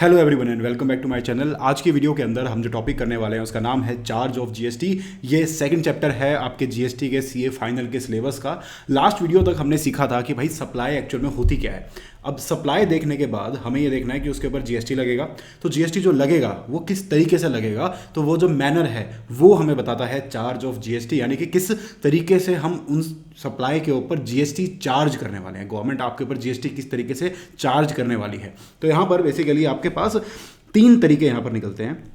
Hello everyone and welcome back to my channel. आज की video के अंदर हम जो टॉपिक करने वाले हैं उसका नाम है चार्ज ऑफ जीएसटी। ये सेकंड चैप्टर है आपके जीएसटी के सीए फाइनल के सिलेबस का। लास्ट वीडियो तक हमने सीखा था कि भाई सप्लाई एक्चुअल में होती क्या है। अब सप्लाई देखने के बाद हमें ये देखना है कि उसके ऊपर जीएसटी लगेगा, तो जीएसटी जो लगेगा वो किस तरीके से लगेगा, तो वो जो मैनर है वो हमें बताता है चार्ज ऑफ जीएसटी, यानी कि किस तरीके से हम उन सप्लाई के ऊपर जीएसटी चार्ज करने वाले हैं। गवर्नमेंट आपके ऊपर जीएसटी किस तरीके से चार्ज करने वाली है। तो यहाँ पर बेसिकली आपके पास तीन तरीके यहाँ पर निकलते हैं।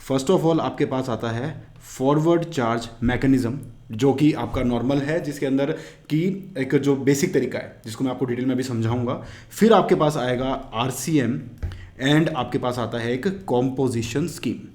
फर्स्ट ऑफ ऑल आपके पास आता है फॉरवर्ड चार्ज मैकेनिज्म, जो कि आपका नॉर्मल है, जिसके अंदर कि एक जो बेसिक तरीका है जिसको मैं आपको डिटेल में भी समझाऊंगा। फिर आपके पास आएगा आरसीएम एंड आपके पास आता है एक कॉम्पोजिशन स्कीम।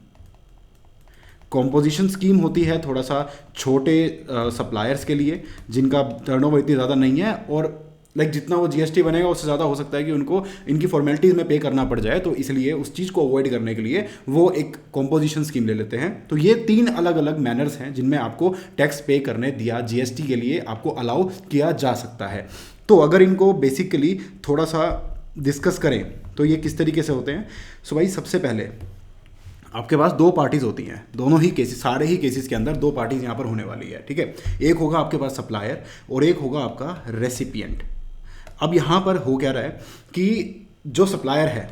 कॉम्पोजिशन स्कीम होती है थोड़ा सा छोटे सप्लायर्स के लिए जिनका टर्नओवर इतनी ज़्यादा नहीं है, और जितना वो जीएसटी बनेगा उससे ज़्यादा हो सकता है कि उनको इनकी फॉर्मेलिटीज़ में पे करना पड़ जाए, तो इसलिए उस चीज़ को अवॉइड करने के लिए वो एक कॉम्पोजिशन स्कीम ले लेते हैं। तो ये तीन अलग अलग मैनर्स हैं जिनमें आपको टैक्स पे करने दिया जीएसटी के लिए आपको अलाउ किया जा सकता है। तो अगर इनको बेसिकली थोड़ा सा डिस्कस करें तो ये किस तरीके से होते हैं। सो भाई सबसे पहले आपके पास दो पार्टीज होती हैं, दोनों ही केसेस, सारे ही केसेस के अंदर दो पार्टीज यहाँ पर होने वाली है, ठीक है। एक होगा आपके पास सप्लायर और एक होगा आपका रेसिपिएंट। अब यहाँ पर हो क्या रहा है कि जो सप्लायर है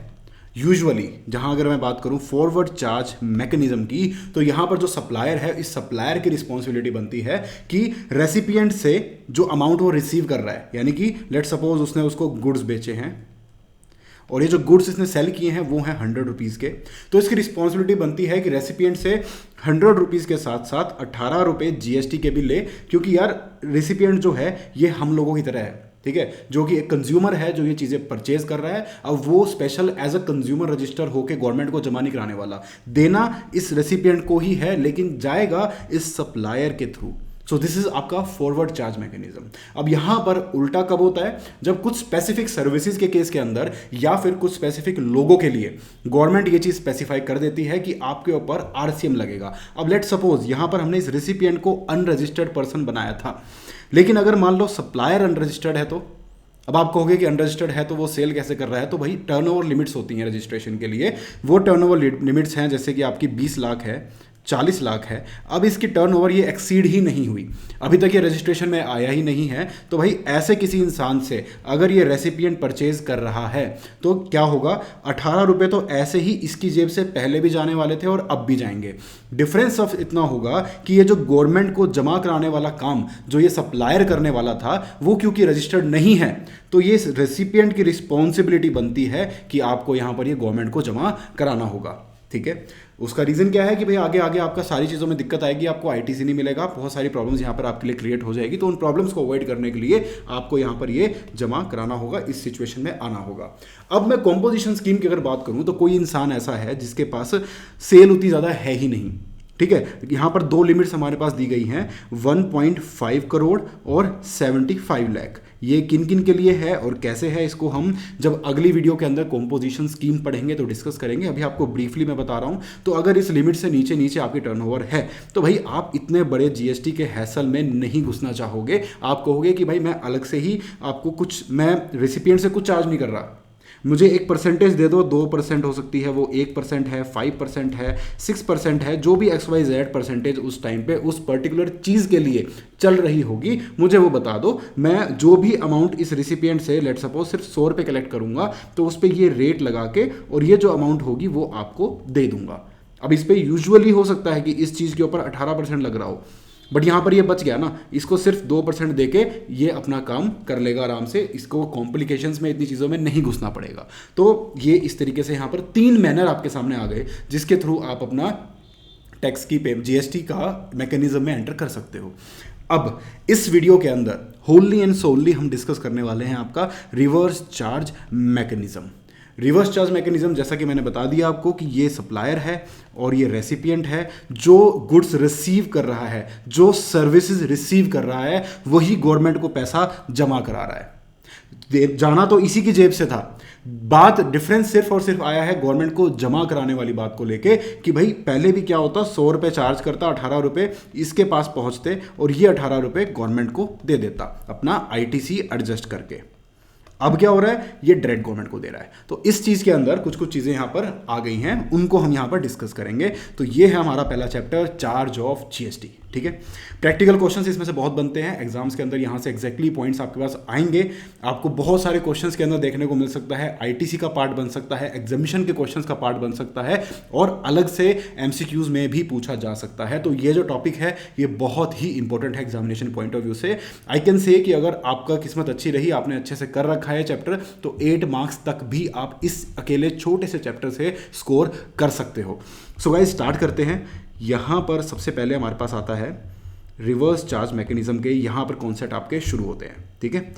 यूजुअली, जहाँ अगर मैं बात करूँ फॉरवर्ड चार्ज मैकेनिज्म की, तो यहाँ पर जो सप्लायर है इस सप्लायर की रिस्पॉन्सिबिलिटी बनती है कि रेसिपिएंट से जो अमाउंट वो रिसीव कर रहा है, यानी कि लेट सपोज उसने उसको गुड्स बेचे हैं और ये जो गुड्स इसने सेल किए हैं वो हैं 100 रुपीज़ के, तो इसकी रिस्पॉन्सिबिलिटी बनती है कि रेसिपिएंट से 100 रुपीज़ के साथ साथ 18 रुपये जीएसटी के भी ले, क्योंकि यार रेसिपिएंट जो है ये हम लोगों की तरह है, ठीक है, जो कि एक कंज्यूमर है जो ये चीज़ें परचेज कर रहा है। अब वो special as a consumer register होकर गवर्नमेंट को जमा नहीं कराने वाला, देना इस रेसिपिएंट को ही है, लेकिन जाएगा इस सप्लायर के थ्रू। सो दिस इज आपका फॉरवर्ड चार्ज मैकेनिज्म। अब यहां पर उल्टा कब होता है, जब कुछ स्पेसिफिक सर्विसेज के केस के अंदर या फिर कुछ स्पेसिफिक लोगों के लिए गवर्नमेंट ये चीज स्पेसिफाई कर देती है कि आपके ऊपर आरसीएम लगेगा। अब लेट सपोज यहां पर हमने इस रेसिपिएंट को अनरजिस्टर्ड पर्सन बनाया था, लेकिन अगर मान लो सप्लायर अनरजिस्टर्ड है, तो अब आप कहोगे कि अनरजिस्टर्ड है तो वो सेल कैसे कर रहा है। तो भाई टर्नओवर लिमिट्स होती हैं रजिस्ट्रेशन के लिए, वो टर्नओवर लिमिट्स हैं, जैसे कि आपकी 20 लाख है, 40 लाख है। अब इसकी टर्नओवर ये एक्सीड ही नहीं हुई, अभी तक ये रजिस्ट्रेशन में आया ही नहीं है, तो भाई ऐसे किसी इंसान से अगर ये रेसिपिएंट परचेज कर रहा है तो क्या होगा, 18 रुपये तो ऐसे ही इसकी जेब से पहले भी जाने वाले थे और अब भी जाएंगे। डिफरेंस ऑफ इतना होगा कि ये जो गवर्नमेंट को जमा कराने वाला काम जो ये सप्लायर करने वाला था वो क्योंकि रजिस्टर्ड नहीं है, तो ये रेसिपिएंट की रिस्पॉन्सिबिलिटी बनती है कि आपको यहाँ पर ये गवर्नमेंट को जमा कराना होगा, ठीक है। उसका रीज़न क्या है कि भाई आगे आगे आपका सारी चीज़ों में दिक्कत आएगी, आपको आईटीसी नहीं मिलेगा, बहुत सारी प्रॉब्लम्स यहाँ पर आपके लिए क्रिएट हो जाएगी। तो उन प्रॉब्लम्स को अवॉइड करने के लिए आपको यहाँ पर ये जमा कराना होगा, इस सिचुएशन में आना होगा। अब मैं कॉम्पोजिशन स्कीम की अगर बात करूँ तो कोई इंसान ऐसा है जिसके पास सेल उतनी ज़्यादा है ही नहीं, ठीक है। यहाँ पर दो लिमिट्स हमारे पास दी गई हैं, 1.5 करोड़ और 75 लाख। ये किन किन के लिए है और कैसे है, इसको हम जब अगली वीडियो के अंदर कॉम्पोजिशन स्कीम पढ़ेंगे तो डिस्कस करेंगे। अभी आपको ब्रीफली मैं बता रहा हूँ। तो अगर इस लिमिट से नीचे नीचे आपकी टर्नओवर है तो भाई आप इतने बड़े जीएसटी के हैसल में नहीं घुसना चाहोगे। आप कहोगे कि भाई मैं अलग से ही आपको कुछ, मैं रेसिपिएंट से कुछ चार्ज नहीं कर रहा, मुझे एक परसेंटेज दे दो, 2% हो सकती है, वो 1% है, 5% है, 6% है, जो भी XYZ परसेंटेज उस टाइम पे उस पर्टिकुलर चीज़ के लिए चल रही होगी, मुझे वो बता दो। मैं जो भी अमाउंट इस रेसिपिएंट से लेट सपोज सिर्फ 100 रुपये कलेक्ट करूंगा, तो उस पर ये रेट लगा के और ये जो अमाउंट होगी वो आपको दे दूंगा। अब इस पर यूजुअली हो सकता है कि इस चीज़ के ऊपर 18% लग रहा हो, बट यहाँ पर ये बच गया ना, इसको सिर्फ 2% देके ये अपना काम कर लेगा आराम से, इसको कॉम्प्लिकेशंस में इतनी चीज़ों में नहीं घुसना पड़ेगा। तो ये इस तरीके से यहाँ पर तीन मैनर आपके सामने आ गए जिसके थ्रू आप अपना टैक्स की जीएसटी का मैकेनिज्म में एंटर कर सकते हो। अब इस वीडियो के अंदर होली एंड सोलली हम डिस्कस करने वाले हैं आपका reverse charge mechanism. Reverse charge mechanism, जैसा कि मैंने बता दिया आपको कि ये सप्लायर है और ये रेसिपिएंट है, जो गुड्स रिसीव कर रहा है, जो सर्विसेज रिसीव कर रहा है, वही गवर्नमेंट को पैसा जमा करा रहा है। जाना तो इसी की जेब से था, बात डिफरेंस सिर्फ और सिर्फ आया है गवर्नमेंट को जमा कराने वाली बात को लेके कि भाई पहले भी क्या होता, 100 रुपये चार्ज करता, 18 रुपये इसके पास पहुंचते और ये 18 रुपये गवर्नमेंट को दे देता अपना आईटीसी एडजस्ट करके। अब क्या हो रहा है, ये डायरेक्ट गवर्नमेंट को दे रहा है। तो इस चीज़ के अंदर कुछ कुछ चीज़ें यहाँ पर आ गई हैं, उनको हम यहाँ पर डिस्कस करेंगे। तो ये है हमारा पहला चैप्टर, चार्ज ऑफ जीएसटी। ठीक है, प्रैक्टिकल क्वेश्चंस इसमें से बहुत बनते हैं एग्जाम्स के अंदर, यहाँ से एग्जैक्टली पॉइंट्स आपके पास आएंगे। आपको बहुत सारे क्वेश्चंस के अंदर देखने को मिल सकता है, आईटीसी का पार्ट बन सकता है, एग्जामिशन के क्वेश्चंस का पार्ट बन सकता है, और अलग से एमसीक्यूज में भी पूछा जा सकता है। तो ये जो टॉपिक है ये बहुत ही इंपॉर्टेंट है एग्जामिनेशन पॉइंट ऑफ व्यू से। आई कैन से कि अगर आपका किस्मत अच्छी रही, आपने अच्छे से कर रखा है चैप्टर, तो 8 मार्क्स तक भी आप इस अकेले छोटे से चैप्टर से स्कोर कर सकते हो। सो गाइस स्टार्ट करते हैं। यहाँ पर सबसे पहले हमारे पास आता है रिवर्स चार्ज मैकेनिज्म के, यहाँ पर कॉन्सेप्ट आपके शुरू होते हैं। ठीक है,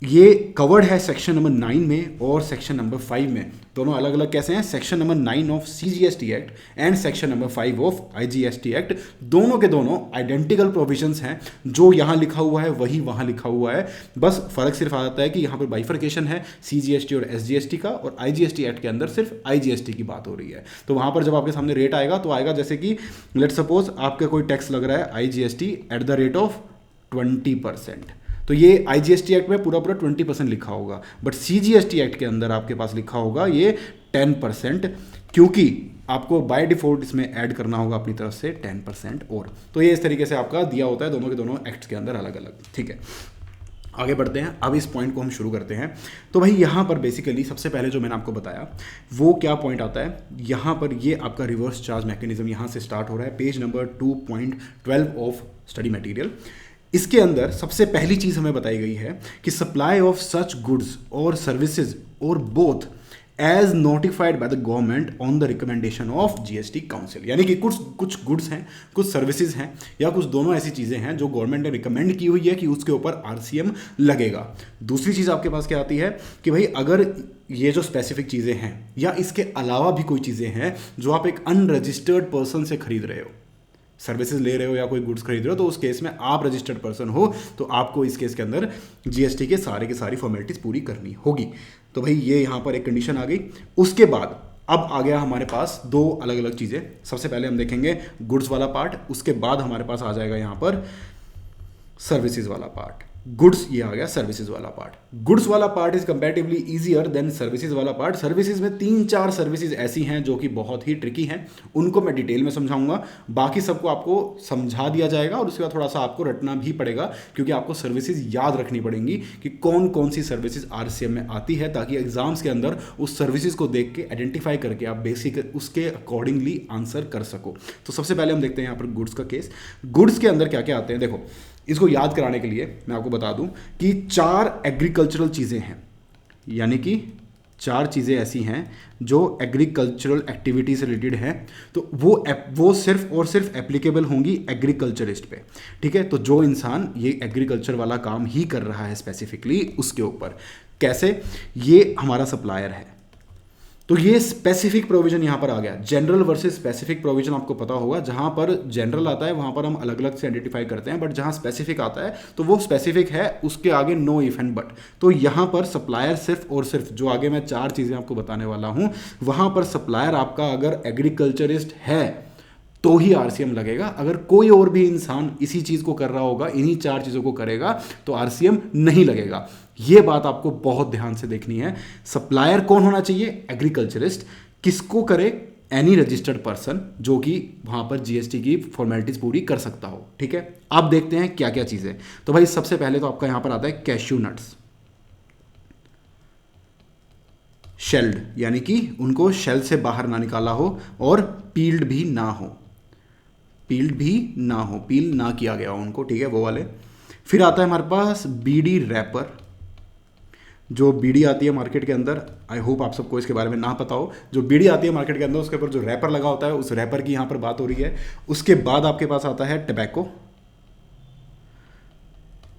ये कवर्ड है सेक्शन नंबर 9 में और सेक्शन नंबर 5 में, दोनों अलग अलग कैसे हैं, section number 9 of CGST act and section number 5 of IGST act. दोनों के दोनों आइडेंटिकल प्रोविजंस हैं, जो यहाँ लिखा हुआ है वही वहाँ लिखा हुआ है, बस फर्क सिर्फ आ जाता है कि यहाँ पर बाइफर्केशन है सीजीएसटी और एसजीएसटी का, और आईजीएसटी एक्ट के अंदर सिर्फ आईजीएसटी की बात हो रही है। तो वहाँ पर जब आपके सामने रेट आएगा तो आएगा जैसे कि लेट सपोज आपका कोई टैक्स लग रहा है IGST at the rate of 20%, तो ये आईजीएसटी एक्ट में पूरा 20% लिखा होगा, बट सीजीएसटी एक्ट के अंदर आपके पास लिखा होगा ये 10%, क्योंकि आपको बाय डिफॉल्ट इसमें ऐड करना होगा अपनी तरफ से 10% और। तो ये इस तरीके से आपका दिया होता है दोनों के दोनों एक्ट्स के अंदर अलग अलग। ठीक है, आगे बढ़ते हैं। अब इस पॉइंट को हम शुरू करते हैं। तो भाई यहाँ पर बेसिकली सबसे पहले जो मैंने आपको बताया वो क्या पॉइंट आता है, यहाँ पर ये आपका रिवर्स चार्ज मैकेनिज्म यहाँ से स्टार्ट हो रहा है, page number 2.12 of study material. इसके अंदर सबसे पहली चीज़ हमें बताई गई है कि सप्लाई ऑफ सच गुड्स और सर्विसेज और both as notified by the government on the recommendation of GST council. यानी कि कुछ गुड्स हैं, कुछ सर्विसेज हैं, या कुछ दोनों ऐसी चीज़ें हैं जो गवर्नमेंट ने रिकमेंड की हुई है कि उसके ऊपर आरसीएम लगेगा। दूसरी चीज़ आपके पास क्या आती है कि भाई अगर ये जो स्पेसिफिक चीज़ें हैं या इसके अलावा भी कोई चीज़ें हैं जो आप एक अनरजिस्टर्ड पर्सन से खरीद रहे हो, सर्विसेज ले रहे हो या कोई गुड्स खरीद रहे हो, तो उस केस में आप रजिस्टर्ड पर्सन हो, तो आपको इस केस के अंदर जीएसटी के सारे की सारी फॉर्मेलिटीज पूरी करनी होगी। तो भाई ये यहाँ पर एक कंडीशन आ गई। उसके बाद अब आ गया हमारे पास दो अलग अलग चीज़ें। सबसे पहले हम देखेंगे गुड्स वाला पार्ट, उसके बाद हमारे पास आ जाएगा यहाँ पर सर्विसेज वाला पार्ट। गुड्स ये आ गया सर्विसेज वाला पार्ट। गुड्स वाला part is comparatively easier than services वाला पार्ट। सर्विसेज में 3-4 सर्विसेज ऐसी हैं जो कि बहुत ही ट्रिकी हैं, उनको मैं डिटेल में समझाऊंगा, बाकी सबको आपको समझा दिया जाएगा और उसके बाद थोड़ा सा आपको रटना भी पड़ेगा, क्योंकि आपको सर्विसेज याद रखनी पड़ेंगी कि कौन कौन सी सर्विसेज आरसीएम में आती है, ताकि एग्जाम्स के अंदर उस सर्विसेज को देख के आइडेंटिफाई करके आप बेसिक उसके अकॉर्डिंगली आंसर कर सको। तो सबसे पहले हम देखते हैं यहाँ पर गुड्स का केस। गुड्स के अंदर क्या क्या आते हैं, देखो इसको याद कराने के लिए मैं आपको बता दूं कि 4 एग्रीकल्चरल चीज़ें हैं, यानी कि 4 चीज़ें ऐसी हैं जो एग्रीकल्चरल एक्टिविटी से रिलेटेड हैं, तो वो सिर्फ और सिर्फ एप्लीकेबल होंगी एग्रीकल्चरिस्ट पे। ठीक है, तो जो इंसान ये एग्रीकल्चर वाला काम ही कर रहा है स्पेसिफिकली उसके ऊपर। कैसे, ये हमारा सप्लायर है, तो ये स्पेसिफिक प्रोविजन यहाँ पर आ गया। जनरल वर्सेस स्पेसिफिक प्रोविजन आपको पता होगा, जहाँ पर जनरल आता है वहाँ पर हम अलग अलग से आइडेंटिफाई करते हैं, बट जहाँ स्पेसिफिक आता है तो वो स्पेसिफिक है, उसके आगे नो इफ एंड बट। तो यहाँ पर सप्लायर सिर्फ और सिर्फ जो आगे मैं 4 चीज़ें आपको बताने वाला हूँ, वहाँ पर सप्लायर आपका अगर एग्रीकल्चरिस्ट है तो ही आरसीएम लगेगा। अगर कोई और भी इंसान इसी चीज़ को कर रहा होगा, इन्हीं 4 चीज़ों को करेगा, तो आरसीएम नहीं लगेगा। ये बात आपको बहुत ध्यान से देखनी है। सप्लायर कौन होना चाहिए, एग्रीकल्चरिस्ट। किसको करे, एनी रजिस्टर्ड पर्सन जो कि वहाँ पर जीएसटी की फॉर्मेलिटीज पूरी कर सकता हो। ठीक है, अब देखते हैं क्या क्या चीज़ें। तो भाई सबसे पहले तो आपका यहाँ पर आता है कैश्यू नट्स, शेल्ड, यानी कि उनको शेल से बाहर ना निकाला हो और पील्ड भी ना हो, पील ना किया गया हो उनको। ठीक है, वो वाले। फिर आता है हमारे पास बीडी रैपर, जो बीडी आती है मार्केट के अंदर, आई होप आप सबको इसके बारे में ना पता हो। जो बीडी आती है मार्केट के अंदर उसके ऊपर जो रैपर लगा होता है, उस रैपर की यहाँ पर बात हो रही है। उसके बाद आपके पास आता है टबैको,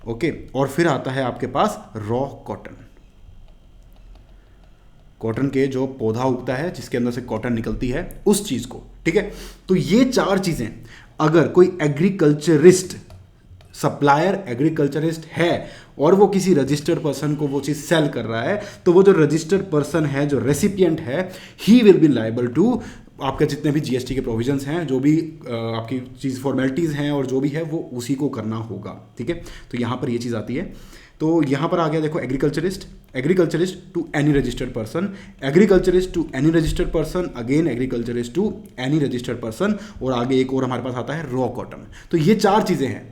ओके, और फिर आता है आपके पास रॉ कॉटन, कॉटन के जो पौधा उगता है जिसके अंदर से कॉटन निकलती है, उस चीज़ को। ठीक है, तो ये 4 चीज़ें अगर कोई एग्रीकल्चरिस्ट, सप्लायर एग्रीकल्चरिस्ट है और वो किसी रजिस्टर्ड पर्सन को वो चीज़ सेल कर रहा है, तो वो जो रजिस्टर्ड पर्सन है, जो रेसिपिएंट है, he will be liable to आपके जितने भी जीएसटी के प्रोविजंस हैं, जो भी आपकी चीज़ फॉर्मेलिटीज़ हैं और जो भी है वो उसी को करना होगा। ठीक है, तो यहाँ पर ये चीज़ आती है। तो यहाँ पर आ गया देखो agriculturist, agriculturist to any registered person, agriculturist to any registered person, again agriculturist to any registered person, और आगे एक और हमारे पास आता है रॉ कॉटन। तो ये 4 चीज़ें हैं,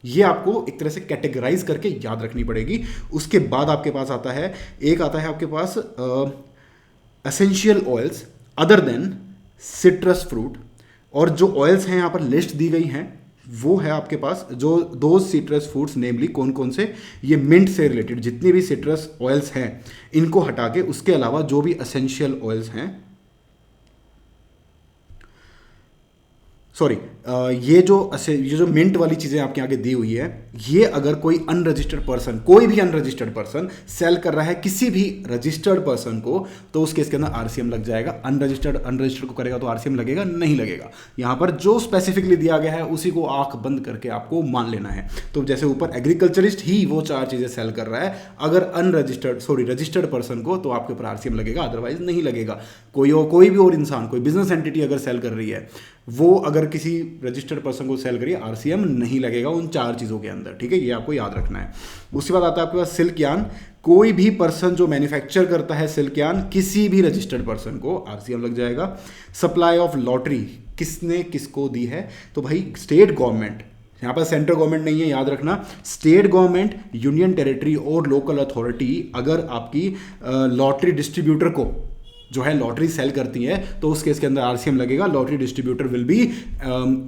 ये आपको एक तरह से कैटेगराइज करके याद रखनी पड़ेगी। उसके बाद आपके पास आता है, एक आता है आपके पास essential oils other than citrus fruit, और जो ऑयल्स हैं यहाँ पर लिस्ट दी गई हैं वो है आपके पास जो दो सिट्रस फ्रूट्स, नेमली कौन कौन से, ये मिंट से रिलेटेड जितने भी सिट्रस ऑयल्स हैं इनको हटा के उसके अलावा जो भी एसेंशियल ऑयल्स हैं, सॉरी, ये जो मिंट वाली चीज़ें आपके आगे दी हुई है, ये अगर कोई अनरजिस्टर्ड पर्सन, कोई भी अनरजिस्टर्ड पर्सन सेल कर रहा है किसी भी रजिस्टर्ड पर्सन को, तो उस केस के अंदर आरसीएम लग जाएगा। अनरजिस्टर्ड को करेगा तो आरसीएम लगेगा नहीं लगेगा। यहाँ पर जो स्पेसिफिकली दिया गया है उसी को आंख बंद करके आपको मान लेना है। तो जैसे ऊपर एग्रीकल्चरिस्ट ही वो 4 चीज़ें सेल कर रहा है, अगर रजिस्टर्ड पर्सन को, तो आपके ऊपर आरसीएम लगेगा, अदरवाइज नहीं लगेगा। कोई भी और इंसान, कोई बिजनेस एंटिटी अगर सेल कर रही है, वो अगर किसी रजिस्टर्ड पर्सन को सेल करिए, आरसीएम नहीं लगेगा उन 4 चीज़ों के अंदर, ठीक है, ये आपको याद रखना है। उसके बाद आता है आपके पास सिल्क यार्न, कोई भी पर्सन जो मैन्युफैक्चर करता है सिल्क यार्न, किसी भी रजिस्टर्ड पर्सन को आरसीएम लग जाएगा। सप्लाई ऑफ लॉटरी किसने किसको दी है, तो भाई स्टेट गवर्नमेंट, यहाँ पर सेंट्रल गवर्नमेंट नहीं है, याद रखना, स्टेट गवर्नमेंट, यूनियन टेरिटरी और लोकल अथॉरिटी अगर आपकी लॉटरी डिस्ट्रीब्यूटर को जो है लॉटरी सेल करती है, तो उस केस के अंदर आरसीएम लगेगा। लॉटरी डिस्ट्रीब्यूटर विल बी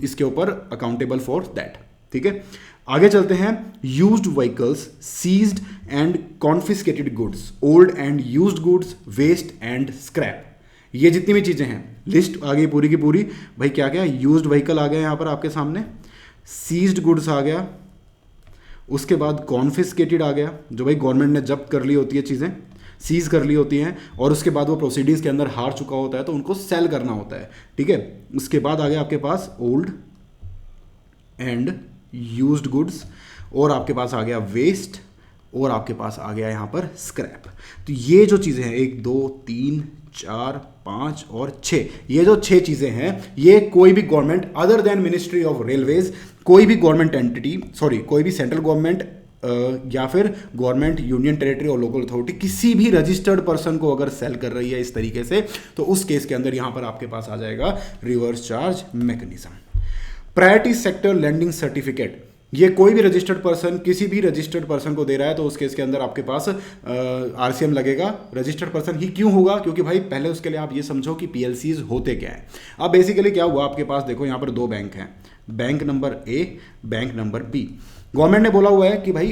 इसके ऊपर अकाउंटेबल फॉर दैट, ठीक है। आगे चलते हैं, used vehicles, seized and confiscated goods, old and used goods, waste and scrap, ये जितनी भी चीज़ें हैं, लिस्ट आ गई पूरी की पूरी। भाई क्या क्या, यूज्ड व्हीकल आ गया यहाँ पर आपके सामने, सीज्ड गुड्स आ गया, उसके बाद कॉन्फिस्केटेड आ गया, जो भाई गवर्नमेंट ने जब्त कर ली होती है चीज़ें, सीज कर ली होती हैं, और उसके बाद वो प्रोसीडिंग्स के अंदर हार चुका होता है तो उनको सेल करना होता है, ठीक है। उसके बाद आ गया आपके पास ओल्ड एंड यूज्ड गुड्स, और आपके पास आ गया वेस्ट, और आपके पास आ गया यहाँ पर स्क्रैप। तो ये जो चीज़ें हैं 1 2 3 4 5 और 6, ये जो 6 चीज़ें हैं, ये कोई भी government other than ministry of railways, कोई भी गवर्नमेंट एंटिटी, सॉरी कोई भी सेंट्रल गवर्नमेंट या फिर गवर्नमेंट, यूनियन टेरिटरी और लोकल अथॉरिटी किसी भी रजिस्टर्ड पर्सन को अगर सेल कर रही है इस तरीके से, तो उस केस के अंदर यहां पर आपके पास आ जाएगा reverse charge mechanism. Priority sector lending certificate, ये कोई भी रजिस्टर्ड पर्सन किसी भी रजिस्टर्ड पर्सन को दे रहा है, तो उस केस के अंदर आपके पास आरसीएम लगेगा। रजिस्टर्ड पर्सन ही क्यों होगा, क्योंकि भाई पहले उसके लिए आप ये समझो कि पीएलसीज होते क्या हैं। अब बेसिकली क्या हुआ, आपके पास देखो यहाँ पर 2 बैंक हैं, bank number A, bank number B. Government ने बोला हुआ है कि भाई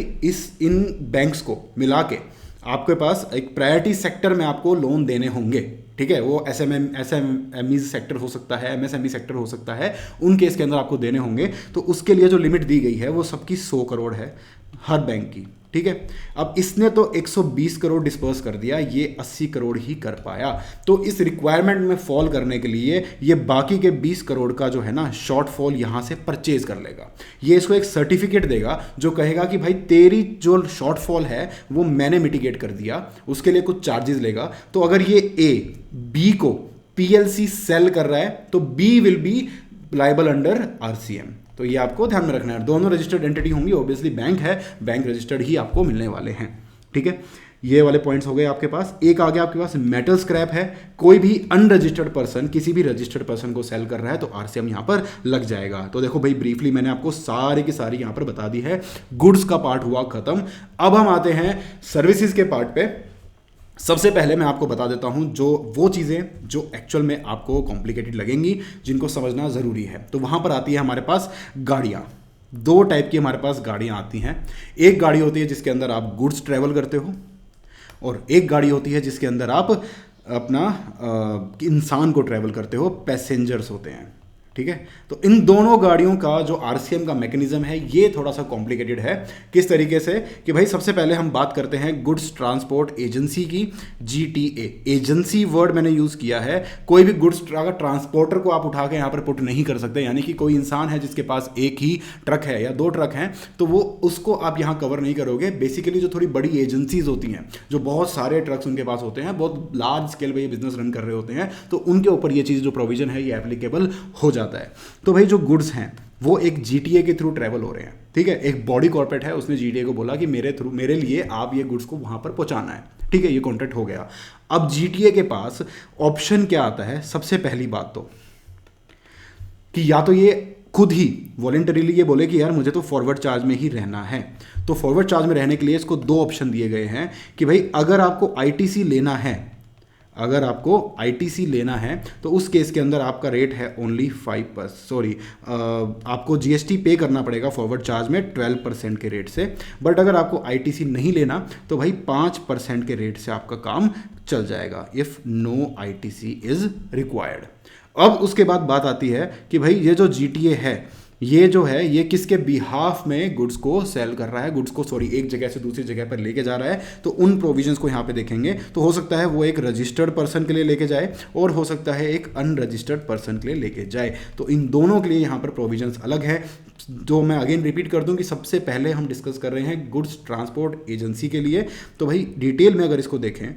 इन बैंक्स को मिला के आपके पास एक प्रायोरिटी सेक्टर में आपको लोन देने होंगे, ठीक है। वो एसएमई सेक्टर हो सकता है, एमएसएमई सेक्टर हो सकता है, उन केस के अंदर आपको देने होंगे। तो उसके लिए जो लिमिट दी गई है वो सबकी 100 करोड़ है हर बैंक की, ठीक है। अब इसने तो 120 करोड़ डिस्पर्स कर दिया, ये 80 करोड़ ही कर पाया। तो इस रिक्वायरमेंट में फॉल करने के लिए ये बाकी के 20 करोड़ का जो है ना शॉर्टफॉल यहाँ से परचेज कर लेगा। ये इसको एक सर्टिफिकेट देगा जो कहेगा कि भाई तेरी जो शॉर्टफॉल है वो मैंने मिटिगेट कर दिया, उसके लिए कुछ चार्जेस लेगा। तो अगर ये ए बी को पीएलसी सेल कर रहा है तो B will be liable under RCM. तो ये आपको ध्यान में रखना है। दोनों रजिस्टर्ड एंटिटी होंगी, ऑब्वियसली बैंक है, बैंक रजिस्टर्ड ही आपको मिलने वाले हैं, ठीक है। ये वाले पॉइंट्स हो गए आपके पास। एक आ गया आपके पास मेटल स्क्रैप है, कोई भी अनरजिस्टर्ड पर्सन किसी भी रजिस्टर्ड पर्सन को सेल कर रहा है तो आरसीएम यहाँ पर लग जाएगा। तो देखो भाई ब्रीफली मैंने आपको सारी की सारी यहाँ पर बता दी है। गुड्स का पार्ट हुआ खत्म। अब हम आते हैं सर्विसेज के पार्ट पे। सबसे पहले मैं आपको बता देता हूं जो वो चीज़ें जो एक्चुअल में आपको कॉम्प्लिकेटेड लगेंगी, जिनको समझना ज़रूरी है। तो वहाँ पर आती है हमारे पास गाड़ियाँ। 2 टाइप की हमारे पास गाड़ियाँ आती हैं। एक गाड़ी होती है जिसके अंदर आप गुड्स ट्रैवल करते हो, और एक गाड़ी होती है जिसके अंदर आप अपना इंसान को ट्रैवल करते हो, पैसेंजर्स होते हैं, ठीक है। तो इन दोनों गाड़ियों का जो आरसीएम का मैकेनिज्म है ये थोड़ा सा कॉम्प्लिकेटेड है। किस तरीके से कि भाई सबसे पहले हम बात करते हैं गुड्स ट्रांसपोर्ट एजेंसी की, जीटीए। एजेंसी वर्ड मैंने यूज़ किया है। कोई भी गुड्स अगर ट्रांसपोर्टर को आप उठा के यहाँ पर पुट नहीं कर सकते, यानी कि कोई इंसान है जिसके पास एक ही ट्रक है या 2 ट्रक हैं, तो वो उसको आप यहाँ कवर नहीं करोगे। बेसिकली जो थोड़ी बड़ी एजेंसीज होती हैं, जो बहुत सारे ट्रक्स उनके पास होते हैं, बहुत लार्ज स्केल पर ये बिजनेस रन कर रहे होते हैं, तो उनके ऊपर ये चीज़ जो प्रोविजन है ये एप्लीकेबल हो जाता है। तो भाई जो गुड्स हैं वो एक जीटीए के थ्रू ट्रैवल हो रहे हैं, ठीक है। एक बॉडी कॉर्पोरेट है, उसने जीटीए को बोला कि मेरे लिए आप ये गुड्स को वहां पर पहुंचाना है, ठीक है, ये कॉन्ट्रैक्ट हो गया। अब जीटीए के पास ऑप्शन क्या आता है? सबसे पहली बात तो कि या तो ये खुद ही वॉलेंटरीली ये बोले कि यार मुझे तो फॉरवर्ड चार्ज में ही रहना है। तो फॉरवर्ड चार्ज में रहने के लिए इसको दो ऑप्शन दिए गए हैं कि भाई अगर आपको आईटीसी लेना है, अगर आपको आईटीसी लेना है तो उस केस के अंदर आपका रेट है ओनली 5%, सॉरी आपको जीएसटी पे करना पड़ेगा फॉरवर्ड चार्ज में 12% के रेट से। बट अगर आपको आईटीसी नहीं लेना तो भाई 5% के रेट से आपका काम चल जाएगा, if no ITC is required. अब उसके बाद बात आती है कि भाई ये जो जीटीए है ये जो है ये किसके बिहाफ में गुड्स को सेल कर रहा है, गुड्स को सॉरी एक जगह से दूसरी जगह पर लेके जा रहा है। तो उन प्रोविजंस को यहाँ पे देखेंगे तो हो सकता है वो एक रजिस्टर्ड पर्सन के लिए लेके जाए और हो सकता है एक अनरजिस्टर्ड पर्सन के लिए लेके जाए। तो इन दोनों के लिए यहाँ पर प्रोविजंस अलग है। जो मैं अगेन रिपीट कर दूं कि सबसे पहले हम डिस्कस कर रहे हैं गुड्स ट्रांसपोर्ट एजेंसी के लिए। तो भाई डिटेल में अगर इसको देखें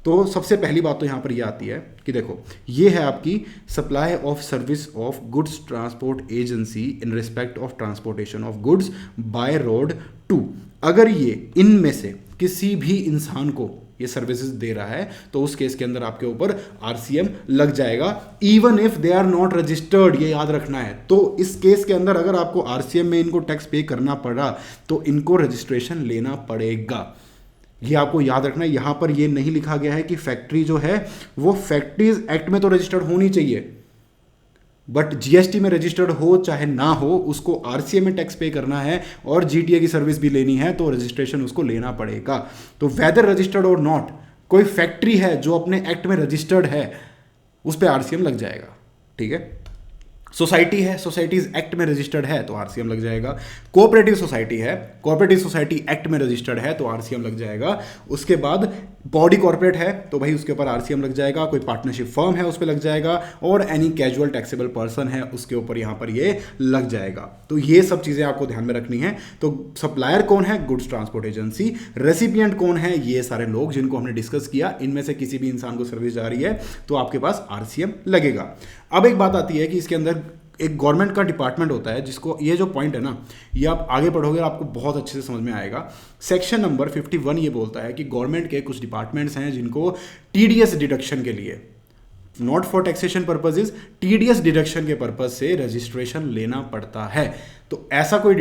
तो सबसे पहली बात तो यहाँ पर यह आती है कि देखो ये है आपकी supply of service of goods transport agency in respect of transportation of goods by road to. अगर ये इनमें से किसी भी इंसान को ये सर्विसेज दे रहा है तो उस केस के अंदर आपके ऊपर आरसीएम लग जाएगा, even if they are not registered, ये याद रखना है। तो इस केस के अंदर अगर आपको आरसीएम में इनको टैक्स पे करना पड़ा तो इनको रजिस्ट्रेशन लेना पड़ेगा। ये आपको याद रखना है। यहां पर ये नहीं लिखा गया है कि फैक्ट्री जो है वो फैक्ट्रीज एक्ट में तो रजिस्टर्ड होनी चाहिए, बट जीएसटी में रजिस्टर्ड हो चाहे ना हो उसको आरसीएम में टैक्स पे करना है और जीटीए की सर्विस भी लेनी है तो रजिस्ट्रेशन उसको लेना पड़ेगा। तो वेदर रजिस्टर्ड और नॉट, कोई फैक्ट्री है जो अपने एक्ट में रजिस्टर्ड है उस पर आरसीएम लग जाएगा। ठीक है, सोसाइटी है, सोसाइटीज एक्ट में रजिस्टर्ड है तो आरसीएम लग जाएगा। कोऑपरेटिव सोसाइटी है, कोऑपरेटिव सोसाइटी एक्ट में रजिस्टर्ड है तो आरसीएम लग जाएगा। उसके बाद बॉडी कॉर्पोरेट है तो भाई उसके ऊपर आरसीएम लग जाएगा। कोई पार्टनरशिप फर्म है उस पर लग जाएगा और एनी कैजुअल टैक्सेबल पर्सन है उसके ऊपर यहाँ पर ये लग जाएगा। तो ये सब चीज़ें आपको ध्यान में रखनी है। तो सप्लायर कौन है? Goods transport agency. रेसिपिएंट कौन है? ये सारे लोग जिनको हमने डिस्कस किया, इनमें से किसी भी इंसान को सर्विस जा रही है तो आपके पास आरसीएम लगेगा। अब एक बात आती है कि इसके अंदर एक गवर्नमेंट का डिपार्टमेंट होता है जिसको, ये जो पॉइंट है ना ये आप आगे पढ़ोगे आपको बहुत अच्छे से समझ में आएगा। सेक्शन नंबर 51 ये बोलता है कि गवर्नमेंट के कुछ डिपार्टमेंट्स हैं जिनको टीडीएस डिडक्शन के लिए, not for taxation purposes, TDS deduction के पर्पज से रजिस्ट्रेशन लेना पड़ता है। तो ऐसा कोई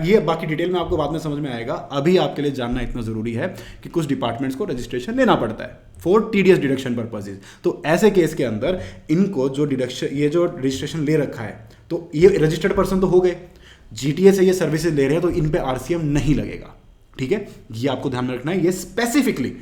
ये बाकी डिटेल में आपको बाद में समझ में आएगा। अभी आपके लिए जानना इतना जरूरी है कि कुछ डिपार्टमेंट्स को रजिस्ट्रेशन लेना पड़ता है फॉर टीडीएस डिडक्शन पर्पजेज। तो ऐसे केस के अंदर इनको जो डिडक्शन, ये जो रजिस्ट्रेशन ले रखा है तो ये रजिस्टर्ड पर्सन तो हो गए, जीटीए से ये सर्विसेज ले रहे हैं तो इन पे आरसीएम नहीं लगेगा। ठीक है, ये आपको ध्यान में रखना है। ये स्पेसिफिकली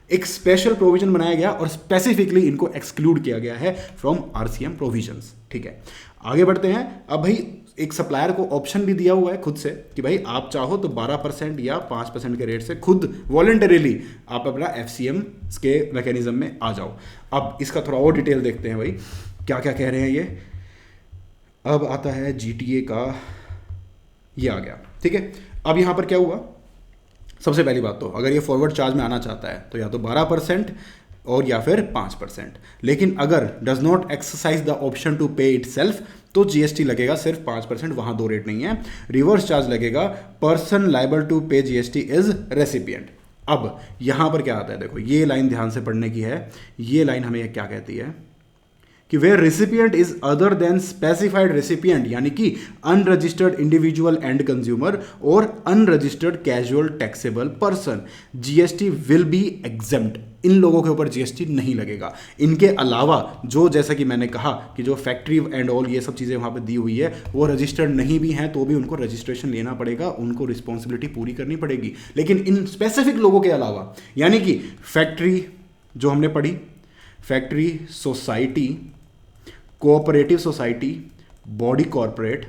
एक स्पेशल प्रोविजन बनाया गया और स्पेसिफिकली इनको एक्सक्लूड किया गया है फ्रॉम आरसीएम प्रोविजंस। ठीक है, आगे बढ़ते हैं। अब भाई एक सप्लायर को ऑप्शन भी दिया हुआ है खुद से कि भाई आप चाहो तो 12% या 5% के रेट से खुद वॉलेंटरीली आप अपना एफसीएम के मैकेनिज्म में आ जाओ। अब इसका थोड़ा और डिटेल देखते हैं भाई क्या क्या कह रहे हैं ये। अब आता है जीटीए का, ये आ गया। ठीक है, अब यहां पर क्या हुआ? सबसे पहली बात तो अगर ये फॉरवर्ड चार्ज में आना चाहता है तो या तो 12% और या फिर 5%, लेकिन अगर does not exercise the option to pay itself तो जीएसटी लगेगा सिर्फ 5%, वहां दो रेट नहीं है। रिवर्स चार्ज लगेगा, person liable to pay GST is recipient. अब यहां पर क्या आता है, देखो ये लाइन ध्यान से पढ़ने की है। ये लाइन हमें क्या कहती है कि where recipient is other than specified recipient, यानी कि अनरजिस्टर्ड इंडिविजुअल एंड कंज्यूमर और unregistered casual taxable person, GST will be exempt. इन लोगों के ऊपर जीएसटी नहीं लगेगा। इनके अलावा जो, जैसा कि मैंने कहा कि जो फैक्ट्री एंड ऑल ये सब चीज़ें वहाँ पे दी हुई है वो रजिस्टर्ड नहीं भी हैं तो भी उनको रजिस्ट्रेशन लेना पड़ेगा, उनको रिस्पॉन्सिबिलिटी पूरी करनी पड़ेगी। लेकिन इन स्पेसिफिक लोगों के अलावा, यानी कि फैक्ट्री जो हमने पढ़ी, factory, society, cooperative society, body corporate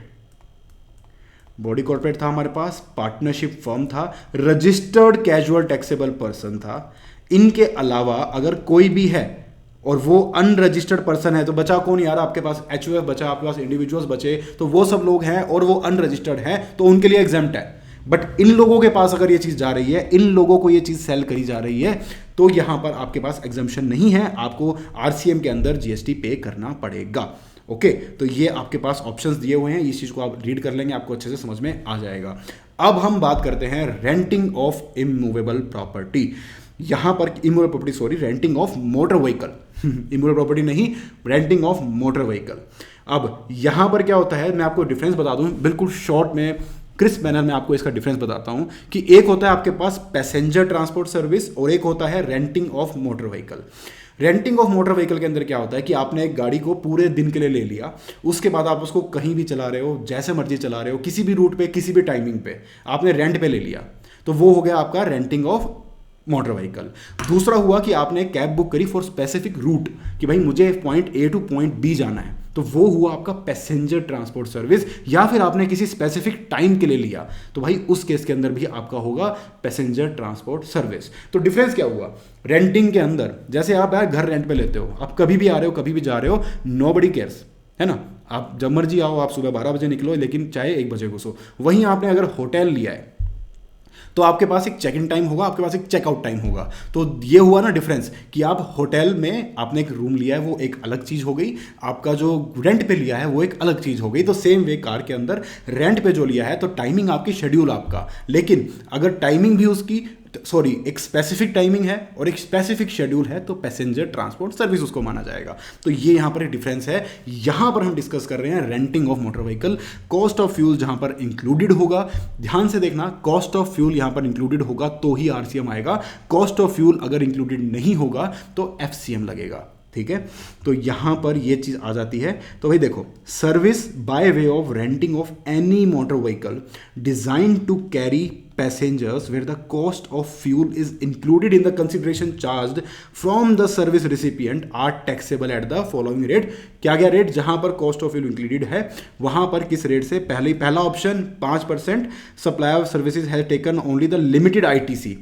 था हमारे पास, पार्टनरशिप फर्म था, रजिस्टर्ड कैजुअल टैक्सेबल पर्सन था। इनके अलावा अगर कोई भी है और वो अनरजिस्टर्ड पर्सन है तो बचा कौन यार? आपके पास एचयूएफ बचा, आपके पास इंडिविजुअल्स बचे, तो वो सब लोग हैं और वो अनरजिस्टर्ड हैं तो उनके लिए एग्जेम्प्ट है। बट इन लोगों के पास अगर ये चीज जा रही है, इन लोगों को ये चीज सेल करी जा रही है तो यहां पर आपके पास एग्जम्पशन नहीं है, आपको आरसीएम के अंदर जीएसटी पे करना पड़ेगा। ओके, तो ये आपके पास ऑप्शंस दिए हुए हैं, इस चीज को आप रीड कर लेंगे, आपको अच्छे से समझ में आ जाएगा। अब हम बात करते हैं रेंटिंग ऑफ इमूवेबल प्रॉपर्टी। यहाँ पर immoral property, sorry, renting of motor vehicle, immoral property नहीं, रेंटिंग ऑफ मोटर व्हीकल। अब यहाँ पर क्या होता है, मैं आपको डिफरेंस बता दूँ बिल्कुल शॉर्ट में, क्रिस्प मैनर में आपको इसका डिफरेंस बताता हूँ कि एक होता है आपके पास पैसेंजर ट्रांसपोर्ट सर्विस और एक होता है renting of motor vehicle. Renting of motor vehicle के अंदर क्या होता है कि आपने एक गाड़ी को पूरे दिन के लिए ले लिया, उसके बाद आप उसको कहीं भी चला रहे हो, जैसे मर्जी चला रहे हो, किसी भी रूट पे, किसी भी टाइमिंग पे आपने रेंट पे ले लिया, तो वो हो गया आपका रेंटिंग ऑफ मोटर व्हीकल। दूसरा हुआ कि आपने कैब बुक करी फॉर स्पेसिफिक रूट कि भाई मुझे point A to point B जाना है, तो वो हुआ आपका पैसेंजर ट्रांसपोर्ट सर्विस। या फिर आपने किसी स्पेसिफिक टाइम के लिए लिया, तो भाई उस केस के अंदर भी आपका होगा पैसेंजर ट्रांसपोर्ट सर्विस। तो डिफरेंस क्या हुआ, रेंटिंग के अंदर जैसे आप यार घर रेंट पे लेते हो, आप कभी भी आ रहे हो, कभी भी जा रहे हो, नोबडी केयर्स, है ना, आप जब मर्जी आओ, आप सुबह 12 बजे निकलो लेकिन चाहे 1 बजे घुसो। वहीं आपने अगर होटल लिया है तो आपके पास एक चेक इन टाइम होगा, आपके पास एक चेकआउट टाइम होगा। तो ये हुआ ना डिफरेंस कि आप होटल में आपने एक रूम लिया है, वो एक अलग चीज़ हो गई, आपका जो रेंट पे लिया है वो एक अलग चीज़ हो गई। तो सेम वे कार के अंदर रेंट पे जो लिया है तो टाइमिंग आपकी, शेड्यूल आपका, लेकिन अगर टाइमिंग भी उसकी, सॉरी, एक स्पेसिफिक टाइमिंग है और एक स्पेसिफिक शेड्यूल है, तो पैसेंजर ट्रांसपोर्ट सर्विस उसको माना जाएगा। तो ये यहाँ पर एक डिफरेंस है। यहाँ पर हम डिस्कस कर रहे हैं renting of motor vehicle. Cost of fuel जहाँ पर इंक्लूडेड होगा, ध्यान से देखना, कॉस्ट ऑफ फ्यूल यहाँ पर इंक्लूडेड होगा तो ही आरसीएम आएगा। कॉस्ट ऑफ फ्यूल अगर इंक्लूडेड नहीं होगा तो एफसीएम लगेगा, ठीक है। तो यहां पर ये चीज आ जाती है। तो भाई देखो, service by way of renting of any motor vehicle design to carry passengers where the cost of fuel is included in the consideration charged from the service recipient are taxable at the following rate। क्या क्या rate, जहां पर cost of fuel included है वहां पर किस rate से, पहला option 5%, supply of services has taken only the limited ITC.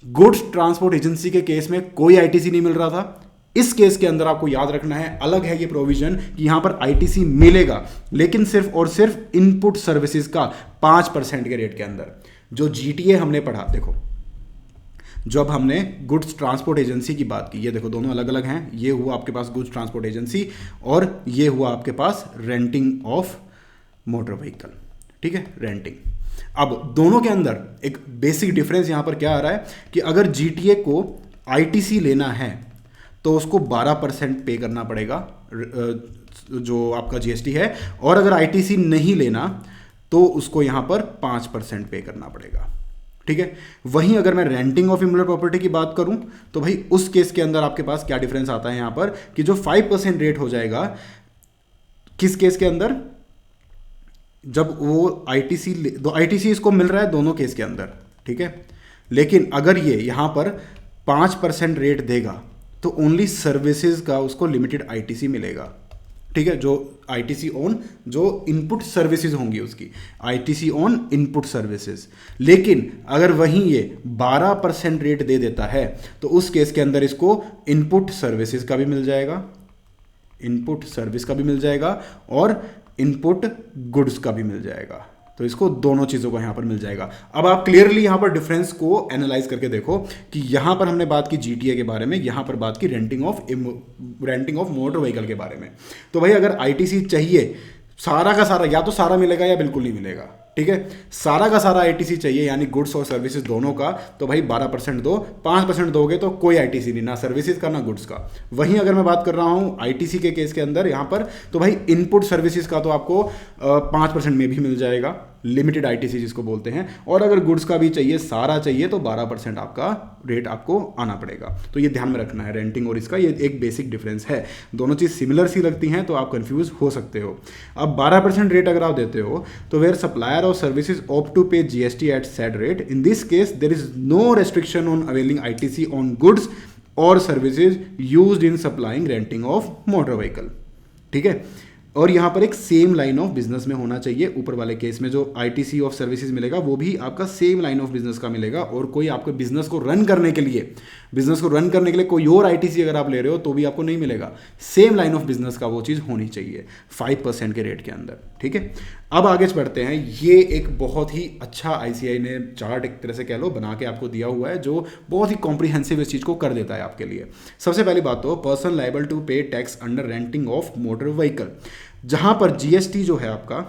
Goods transport agency के केस में कोई आईटीसी नहीं मिल रहा था। इस केस के अंदर आपको याद रखना है, अलग है ये प्रोविजन कि यहां पर आईटीसी मिलेगा, लेकिन सिर्फ और सिर्फ इनपुट सर्विसेज का 5% के रेट के अंदर। जो जीटीए हमने पढ़ा, देखो जब हमने गुड्स ट्रांसपोर्ट एजेंसी की बात की, ये देखो दोनों अलग अलग हैं, ये हुआ आपके पास गुड्स ट्रांसपोर्ट एजेंसी और ये हुआ आपके पास रेंटिंग ऑफ मोटर व्हीकल, ठीक है, रेंटिंग। अब दोनों के अंदर एक बेसिक डिफरेंस यहां पर क्या आ रहा है कि अगर जीटीए को आईटीसी लेना है तो उसको 12% पे करना पड़ेगा जो आपका जीएसटी है, और अगर आईटीसी नहीं लेना तो उसको यहां पर 5% पे करना पड़ेगा, ठीक है। वहीं अगर मैं रेंटिंग ऑफ इमोरल प्रॉपर्टी की बात करूं तो भाई उस केस के अंदर आपके पास क्या डिफरेंस आता है यहां पर कि जो 5% रेट हो जाएगा, किस केस के अंदर, जब वो आईटीसी इसको मिल रहा है दोनों केस के अंदर, ठीक है, लेकिन अगर ये यहां पर 5% रेट देगा तो ओनली सर्विसेज का उसको लिमिटेड आईटीसी मिलेगा, ठीक है, जो आईटीसी ऑन जो इनपुट सर्विसेज होंगी उसकी, आईटीसी ऑन इनपुट सर्विसेज। लेकिन अगर वहीं ये 12% रेट दे देता है तो उस केस के अंदर इसको इनपुट सर्विसेज का भी मिल जाएगा, इनपुट सर्विस का भी मिल जाएगा और इनपुट गुड्स का भी मिल जाएगा। तो इसको दोनों चीज़ों को यहाँ पर मिल जाएगा। अब आप क्लियरली यहाँ पर डिफरेंस को एनालाइज करके देखो कि यहाँ पर हमने बात की जीटीए के बारे में, यहाँ पर बात की रेंटिंग ऑफ मोटर व्हीकल के बारे में। तो भाई अगर आईटीसी चाहिए सारा का सारा, या तो सारा मिलेगा या बिल्कुल नहीं मिलेगा, ठीक है। सारा का सारा आईटीसी चाहिए यानी गुड्स और सर्विसेज दोनों का, तो भाई 12% दो, 5% दोगे तो कोई आईटीसी नहीं, ना सर्विसेज का ना गुड्स का। वहीं अगर मैं बात कर रहा हूं आईटीसी के केस के अंदर यहाँ पर, तो भाई इनपुट सर्विसेज का तो आपको 5% में भी मिल जाएगा, लिमिटेड आईटीसी जिसको बोलते हैं, और अगर गुड्स का भी चाहिए, सारा चाहिए, तो 12% आपका रेट आपको आना पड़ेगा। तो ये ध्यान में रखना है, रेंटिंग और इसका ये एक बेसिक डिफरेंस है। दोनों चीज़ सिमिलर सी लगती हैं तो आप कंफ्यूज हो सकते हो। अब 12% रेट अगर आप देते हो तो where supplier of services opt to pay GST at said rate, in this case there is no restriction on availing ITC on goods और services used in supplying renting of motor vehicle, ठीक है। और यहाँ पर एक same line of business में होना चाहिए। ऊपर वाले केस में जो आईटीसी ऑफ सर्विसेज मिलेगा वो भी आपका सेम लाइन ऑफ बिजनेस का मिलेगा, और कोई आपको बिजनेस को रन करने के लिए कोई और आईटीसी अगर आप ले रहे हो तो भी आपको नहीं मिलेगा। सेम लाइन ऑफ बिजनेस का वो चीज़ होनी चाहिए 5% के रेट के अंदर, ठीक है। अब आगे बढ़ते हैं। ये एक बहुत ही अच्छा आईसीआई ने चार्ट एक तरह से कह लो बना के आपको दिया हुआ है, जो बहुत ही कॉम्प्रिहेंसिव इस चीज़ को कर देता है आपके लिए। सबसे पहली बात तो पर्सन लायबल टू पे tax under renting of motor vehicle, जहां पर जीएसटी जो है आपका,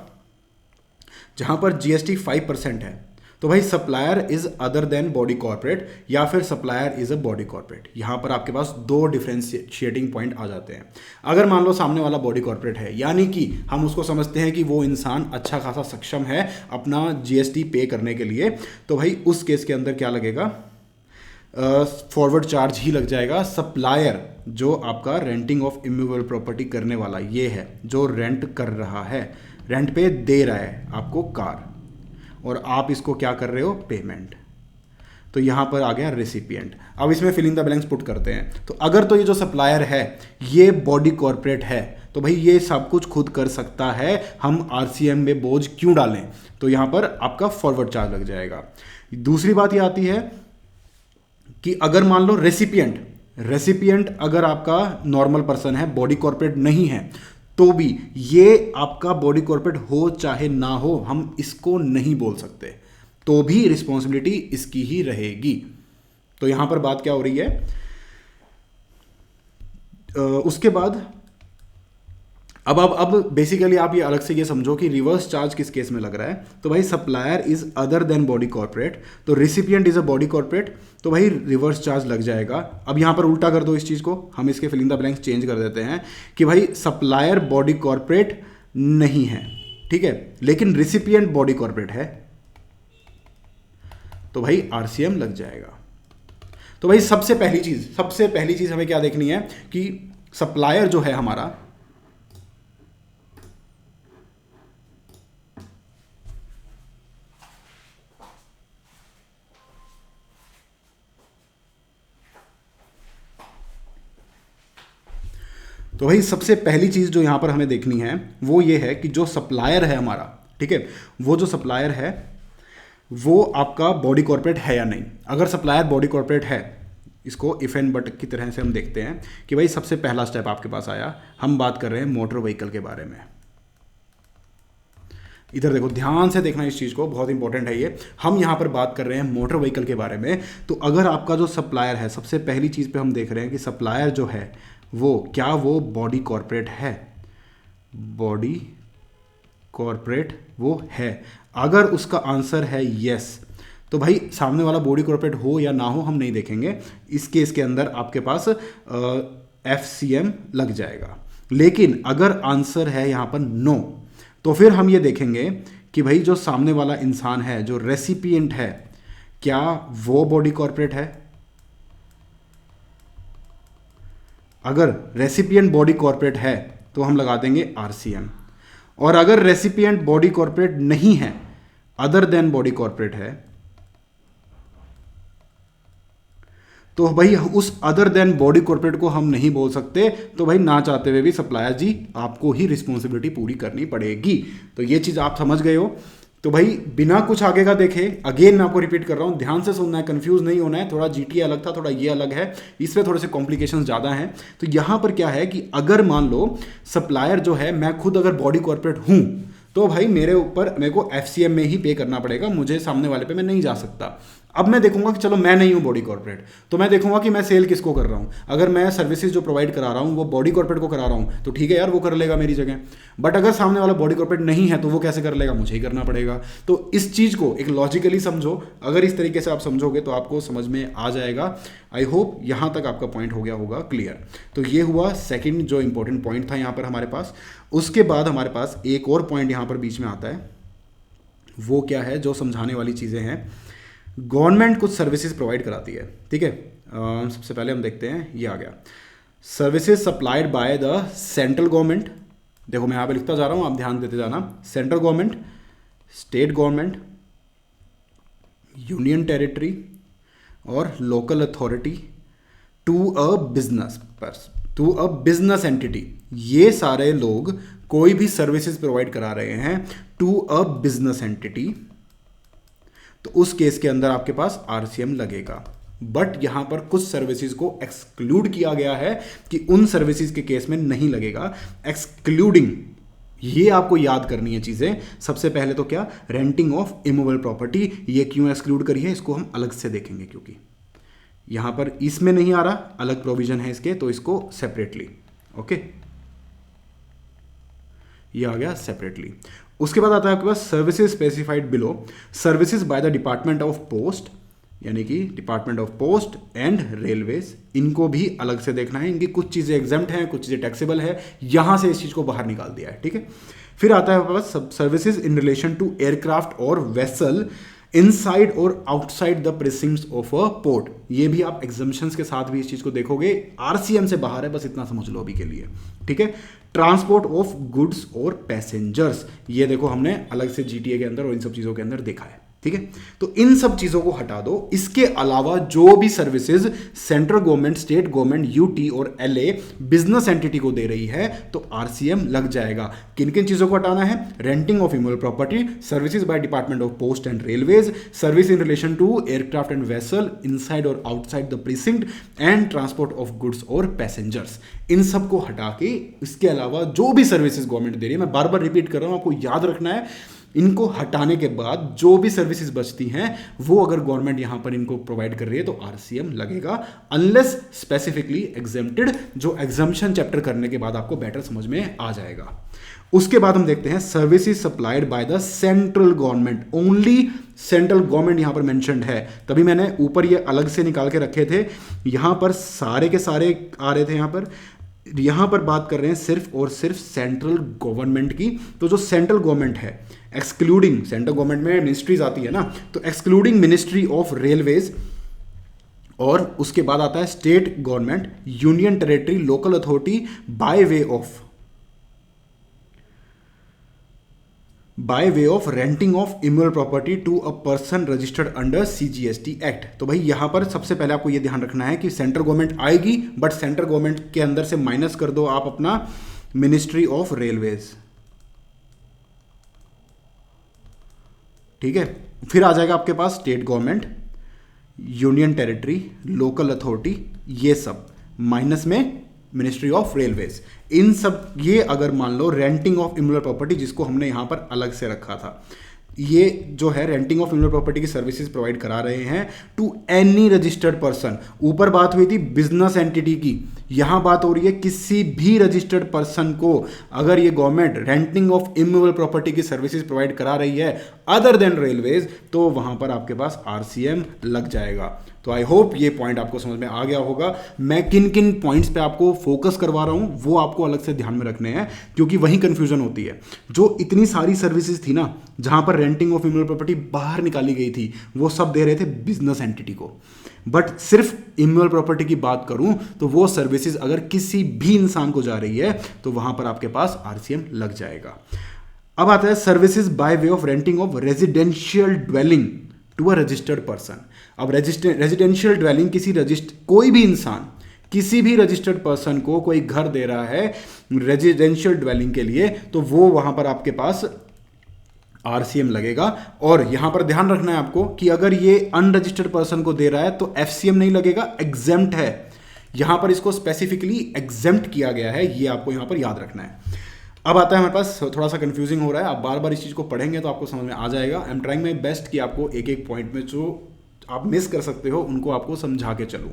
जहां पर जीएसटी 5% है, तो भाई supplier is other than body corporate या फिर supplier is a body corporate, यहां पर आपके पास दो डिफरेंशिएटिंग पॉइंट आ जाते हैं। अगर मान लो सामने वाला बॉडी कॉर्पोरेट है, यानी कि हम उसको समझते हैं कि वो इंसान अच्छा खासा सक्षम है अपना जीएसटी पे करने के लिए, तो भाई उस केस के अंदर क्या लगेगा, फॉरवर्ड चार्ज ही लग जाएगा। सप्लायर जो आपका रेंटिंग ऑफ इमूवेबल प्रॉपर्टी करने वाला ये है, जो रेंट कर रहा है, रेंट पे दे रहा है आपको कार, और आप इसको क्या कर रहे हो, पेमेंट, तो यहां पर आ गया रेसिपिएंट। अब इसमें fill in the blanks put करते हैं। तो अगर तो ये जो सप्लायर है ये बॉडी कॉर्पोरेट है, तो भाई ये सब कुछ खुद कर सकता है, हम आरसीएम में बोझ क्यों डालें, तो यहां पर आपका फॉरवर्ड चार्ज लग जाएगा। दूसरी बात ये आती है कि अगर मान लो रेसिपिएंट अगर आपका नॉर्मल पर्सन है, बॉडी कॉर्पोरेट नहीं है, तो भी ये आपका बॉडी कॉर्पोरेट हो चाहे ना हो, हम इसको नहीं बोल सकते, तो भी रिस्पॉन्सिबिलिटी इसकी ही रहेगी। तो यहां पर बात क्या हो रही है, उसके बाद अब बेसिकली आप ये अलग से ये समझो कि रिवर्स चार्ज किस केस में लग रहा है। तो भाई supplier is other than body corporate, तो recipient is a body corporate, तो भाई रिवर्स चार्ज लग जाएगा। अब यहां पर उल्टा कर दो इस चीज को, हम इसके fill in the blanks change कर देते हैं कि भाई सप्लायर बॉडी कॉर्पोरेट नहीं है, ठीक है, लेकिन रेसिपिएंट बॉडी कॉर्पोरेट है, तो भाई आरसीएम लग जाएगा। तो भाई सबसे पहली चीज हमें क्या देखनी है कि सप्लायर जो है हमारा, तो भाई सबसे पहली चीज़ जो यहाँ पर हमें देखनी है वो ये है कि जो सप्लायर है हमारा, ठीक है, वो जो सप्लायर है वो आपका बॉडी कॉर्पोरेट है या नहीं। अगर सप्लायर बॉडी कॉर्पोरेट है, इसको इफ एंड बट की तरह से हम देखते हैं कि भाई सबसे पहला स्टेप आपके पास आया, हम बात कर रहे हैं मोटर व्हीकल के बारे में। इधर देखो, ध्यान से देखना इस चीज़ को, बहुत इंपॉर्टेंट है ये। हम यहाँ पर बात कर रहे हैं मोटर व्हीकल के बारे में। तो अगर आपका जो सप्लायर है, सबसे पहली चीज़ पे हम देख रहे हैं कि सप्लायर जो है वो क्या, वो बॉडी कॉर्पोरेट है, बॉडी कॉर्पोरेट वो है। अगर उसका आंसर है यस, तो भाई सामने वाला बॉडी कॉर्पोरेट हो या ना हो हम नहीं देखेंगे, इस केस के अंदर आपके पास एफसीएम लग जाएगा। लेकिन अगर आंसर है यहाँ पर नो, तो फिर हम ये देखेंगे कि भाई जो सामने वाला इंसान है, जो रेसिपिएंट है, क्या वो बॉडी कॉर्पोरेट है। अगर रेसिपिएंट बॉडी कॉर्पोरेट है तो हम लगा देंगे आरसीएम, और अगर रेसिपिएंट बॉडी कॉर्पोरेट नहीं है, अदर देन बॉडी कॉर्पोरेट है, तो भाई उस अदर देन बॉडी कॉर्पोरेट को हम नहीं बोल सकते, तो भाई ना चाहते हुए भी सप्लायर जी आपको ही रिस्पॉन्सिबिलिटी पूरी करनी पड़ेगी। तो ये चीज़ आप समझ गए हो। तो भाई बिना कुछ आगे का देखे, अगेन मैं आपको रिपीट कर रहा हूँ, ध्यान से सुनना है, कंफ्यूज नहीं होना है। थोड़ा जीटीए अलग था, थोड़ा ये अलग है, इसमें थोड़े से कॉम्प्लिकेशंस ज़्यादा हैं। तो यहाँ पर क्या है कि अगर मान लो सप्लायर जो है, मैं खुद अगर बॉडी कॉर्पोरेट हूँ, तो भाई मेरे को एफसीएम में ही पे करना पड़ेगा, मुझे सामने वाले पे मैं नहीं जा सकता। अब मैं देखूंगा कि चलो मैं नहीं हूं बॉडी कॉर्पोरेट, तो मैं देखूंगा कि मैं सेल किसको कर रहा हूं। अगर मैं सर्विसेज जो प्रोवाइड करा रहा हूं वो बॉडी कॉर्पोरेट को करा रहा हूं, तो ठीक है यार, वो कर लेगा मेरी जगह। बट अगर सामने वाला बॉडी कॉर्पोरेट नहीं है तो वो कैसे कर लेगा, मुझे ही करना पड़ेगा। तो इस चीज़ को एक लॉजिकली समझो, अगर इस तरीके से आप समझोगे तो आपको समझ में आ जाएगा। आई होप यहाँ तक आपका पॉइंट हो गया होगा क्लियर। तो ये हुआ सेकेंड जो इंपॉर्टेंट पॉइंट था यहाँ पर हमारे पास। उसके बाद हमारे पास एक और पॉइंट यहाँ पर बीच में आता है, वो क्या है, जो समझाने वाली चीज़ें हैं। गवर्नमेंट कुछ सर्विसेज प्रोवाइड कराती है, ठीक है। सबसे पहले हम देखते हैं, ये आ गया, services supplied by the central government. देखो मैं यहाँ पे लिखता जा रहा हूँ, आप ध्यान देते जाना। Central government, state government, union territory और local authority to a business entity. ये सारे लोग कोई भी सर्विसेज प्रोवाइड करा रहे हैं टू अ बिजनेस एंटिटी, तो उस केस के अंदर आपके पास आरसीएम लगेगा। बट यहां पर कुछ सर्विसेज को एक्सक्लूड किया गया है कि उन सर्विसेज के केस में नहीं लगेगा। एक्सक्लूडिंग, ये आपको याद करनी है चीजें। सबसे पहले तो क्या, रेंटिंग ऑफ इमूवेबल प्रॉपर्टी। ये क्यों एक्सक्लूड करी है, इसको हम अलग से देखेंगे, क्योंकि यहां पर इसमें नहीं आ रहा, अलग प्रोविजन है इसके, तो इसको सेपरेटली, ओके। ये आ गया सेपरेटली। उसके बाद आता है आपके पास services specified below, services by the department of post, यानी कि department of post and railways, इनको भी अलग से देखना है। इनकी कुछ चीज़ें एग्जम्प्ट हैं, कुछ चीज़ें टैक्सेबल है, यहां से इस चीज़ को बाहर निकाल दिया है, ठीक है। फिर आता है आपके पास services in relation to aircraft और वेसल इनसाइड और outside the precincts of a port, ये भी आप एग्जम्पशंस के साथ भी इस चीज को देखोगे, आरसीएम से बाहर है, बस इतना समझ लो अभी के लिए, ठीक है। ट्रांसपोर्ट ऑफ गुड्स और पैसेंजर्स, ये देखो हमने अलग से जीटीए के अंदर और इन सब चीजों के अंदर देखा है, ठीक है। तो इन सब चीजों को हटा दो। इसके अलावा जो भी services central government, state government, UT और एलए बिजनेस एंटिटी को दे रही है तो आरसीएम लग जाएगा। किन किन चीजों को हटाना है? Renting of immovable property, services by department of post and railways, service in relation to aircraft and vessel inside और outside the precinct and transport of goods और पैसेंजर्स, इन सब को हटा के इसके अलावा जो भी सर्विसेज गवर्नमेंट दे रही है, मैं बार बार रिपीट कर रहा हूं, आपको याद रखना है, इनको हटाने के बाद जो भी सर्विसेज बचती हैं वो अगर गवर्नमेंट यहां पर इनको प्रोवाइड कर रही है तो आरसीएम लगेगा, अनलेस स्पेसिफिकली एग्जेम्प्टेड, जो एग्जम्पशन चैप्टर करने के बाद आपको बेटर समझ में आ जाएगा। उसके बाद हम देखते हैं services supplied by the central government, only central government यहां पर मेंशन्ड है, तभी मैंने ऊपर ये अलग से निकाल के रखे थे, यहां पर सारे के सारे आ रहे थे, यहां पर बात कर रहे हैं सिर्फ और सिर्फ सेंट्रल गवर्नमेंट की। तो जो सेंट्रल गवर्नमेंट है, एक्सक्लूडिंग, सेंट्रल गवर्नमेंट में मिनिस्ट्रीज आती है ना, तो एक्सक्लूडिंग मिनिस्ट्री ऑफ रेलवेज, और उसके बाद आता है state government, union territory, local authority by way of renting of immovable property to a person registered under CGST act. तो भाई यहां पर सबसे पहले आपको यह ध्यान रखना है कि सेंट्रल गवर्नमेंट आएगी, बट सेंट्रल गवर्नमेंट के अंदर से माइनस कर दो आप अपना मिनिस्ट्री ऑफ रेलवेज, ठीक है। फिर आ जाएगा आपके पास state government, union territory, local authority, ये सब माइनस में मिनिस्ट्री ऑफ रेलवेज। इन सब, ये अगर मान लो रेंटिंग ऑफ इमूवेबल प्रॉपर्टी, जिसको हमने यहां पर अलग से रखा था, ये जो है रेंटिंग ऑफ इमूवेबल प्रॉपर्टी की सर्विसेज प्रोवाइड करा रहे हैं टू एनी रजिस्टर्ड पर्सन। ऊपर बात हुई थी बिजनेस एंटिटी की, यहां बात हो रही है किसी भी रजिस्टर्ड पर्सन को अगर ये government renting of immovable property की सर्विसेज प्रोवाइड करा रही है अदर देन रेलवेज, तो वहां पर आपके पास आरसीएम लग जाएगा। तो आई होप ये पॉइंट आपको समझ में आ गया होगा। मैं किन किन पॉइंट्स पे आपको फोकस करवा रहा हूं वो आपको अलग से ध्यान में रखने हैं, क्योंकि वहीं कंफ्यूजन होती है। जो इतनी सारी सर्विसेज थी ना, जहां पर रेंटिंग ऑफ इमूवेबल प्रॉपर्टी बाहर निकाली गई थी, वो सब दे रहे थे बिजनेस एंटिटी को, बट सिर्फ इमूवेबल प्रॉपर्टी की बात करूं तो वो सर्विसेज अगर किसी भी इंसान को जा रही है तो वहां पर आपके पास आरसीएम लग जाएगा। अब आता है services by way of renting of residential dwelling to a registered person. अब रेजिडेंशियल ड्वेलिंग, कोई भी इंसान किसी भी रजिस्टर्ड पर्सन को कोई घर दे रहा है रेजिडेंशियल ड्वेलिंग के लिए, तो वो वहां पर आपके पास आरसीएम लगेगा। और यहां पर ध्यान रखना है आपको कि अगर ये अनरजिस्टर्ड पर्सन को दे रहा है तो एफसीएम नहीं लगेगा, एग्जेम्प्ट है। यहां पर इसको स्पेसिफिकली एग्जेम्प्ट किया गया है, ये आपको यहां पर याद रखना है। अब आता है हमारे पास, थोड़ा सा कंफ्यूजिंग हो रहा है, आप बार बार इस चीज को पढ़ेंगे तो आपको समझ में आ जाएगा। I am trying my best कि आपको एक एक पॉइंट में जो आप मिस कर सकते हो उनको आपको समझा के चलूं।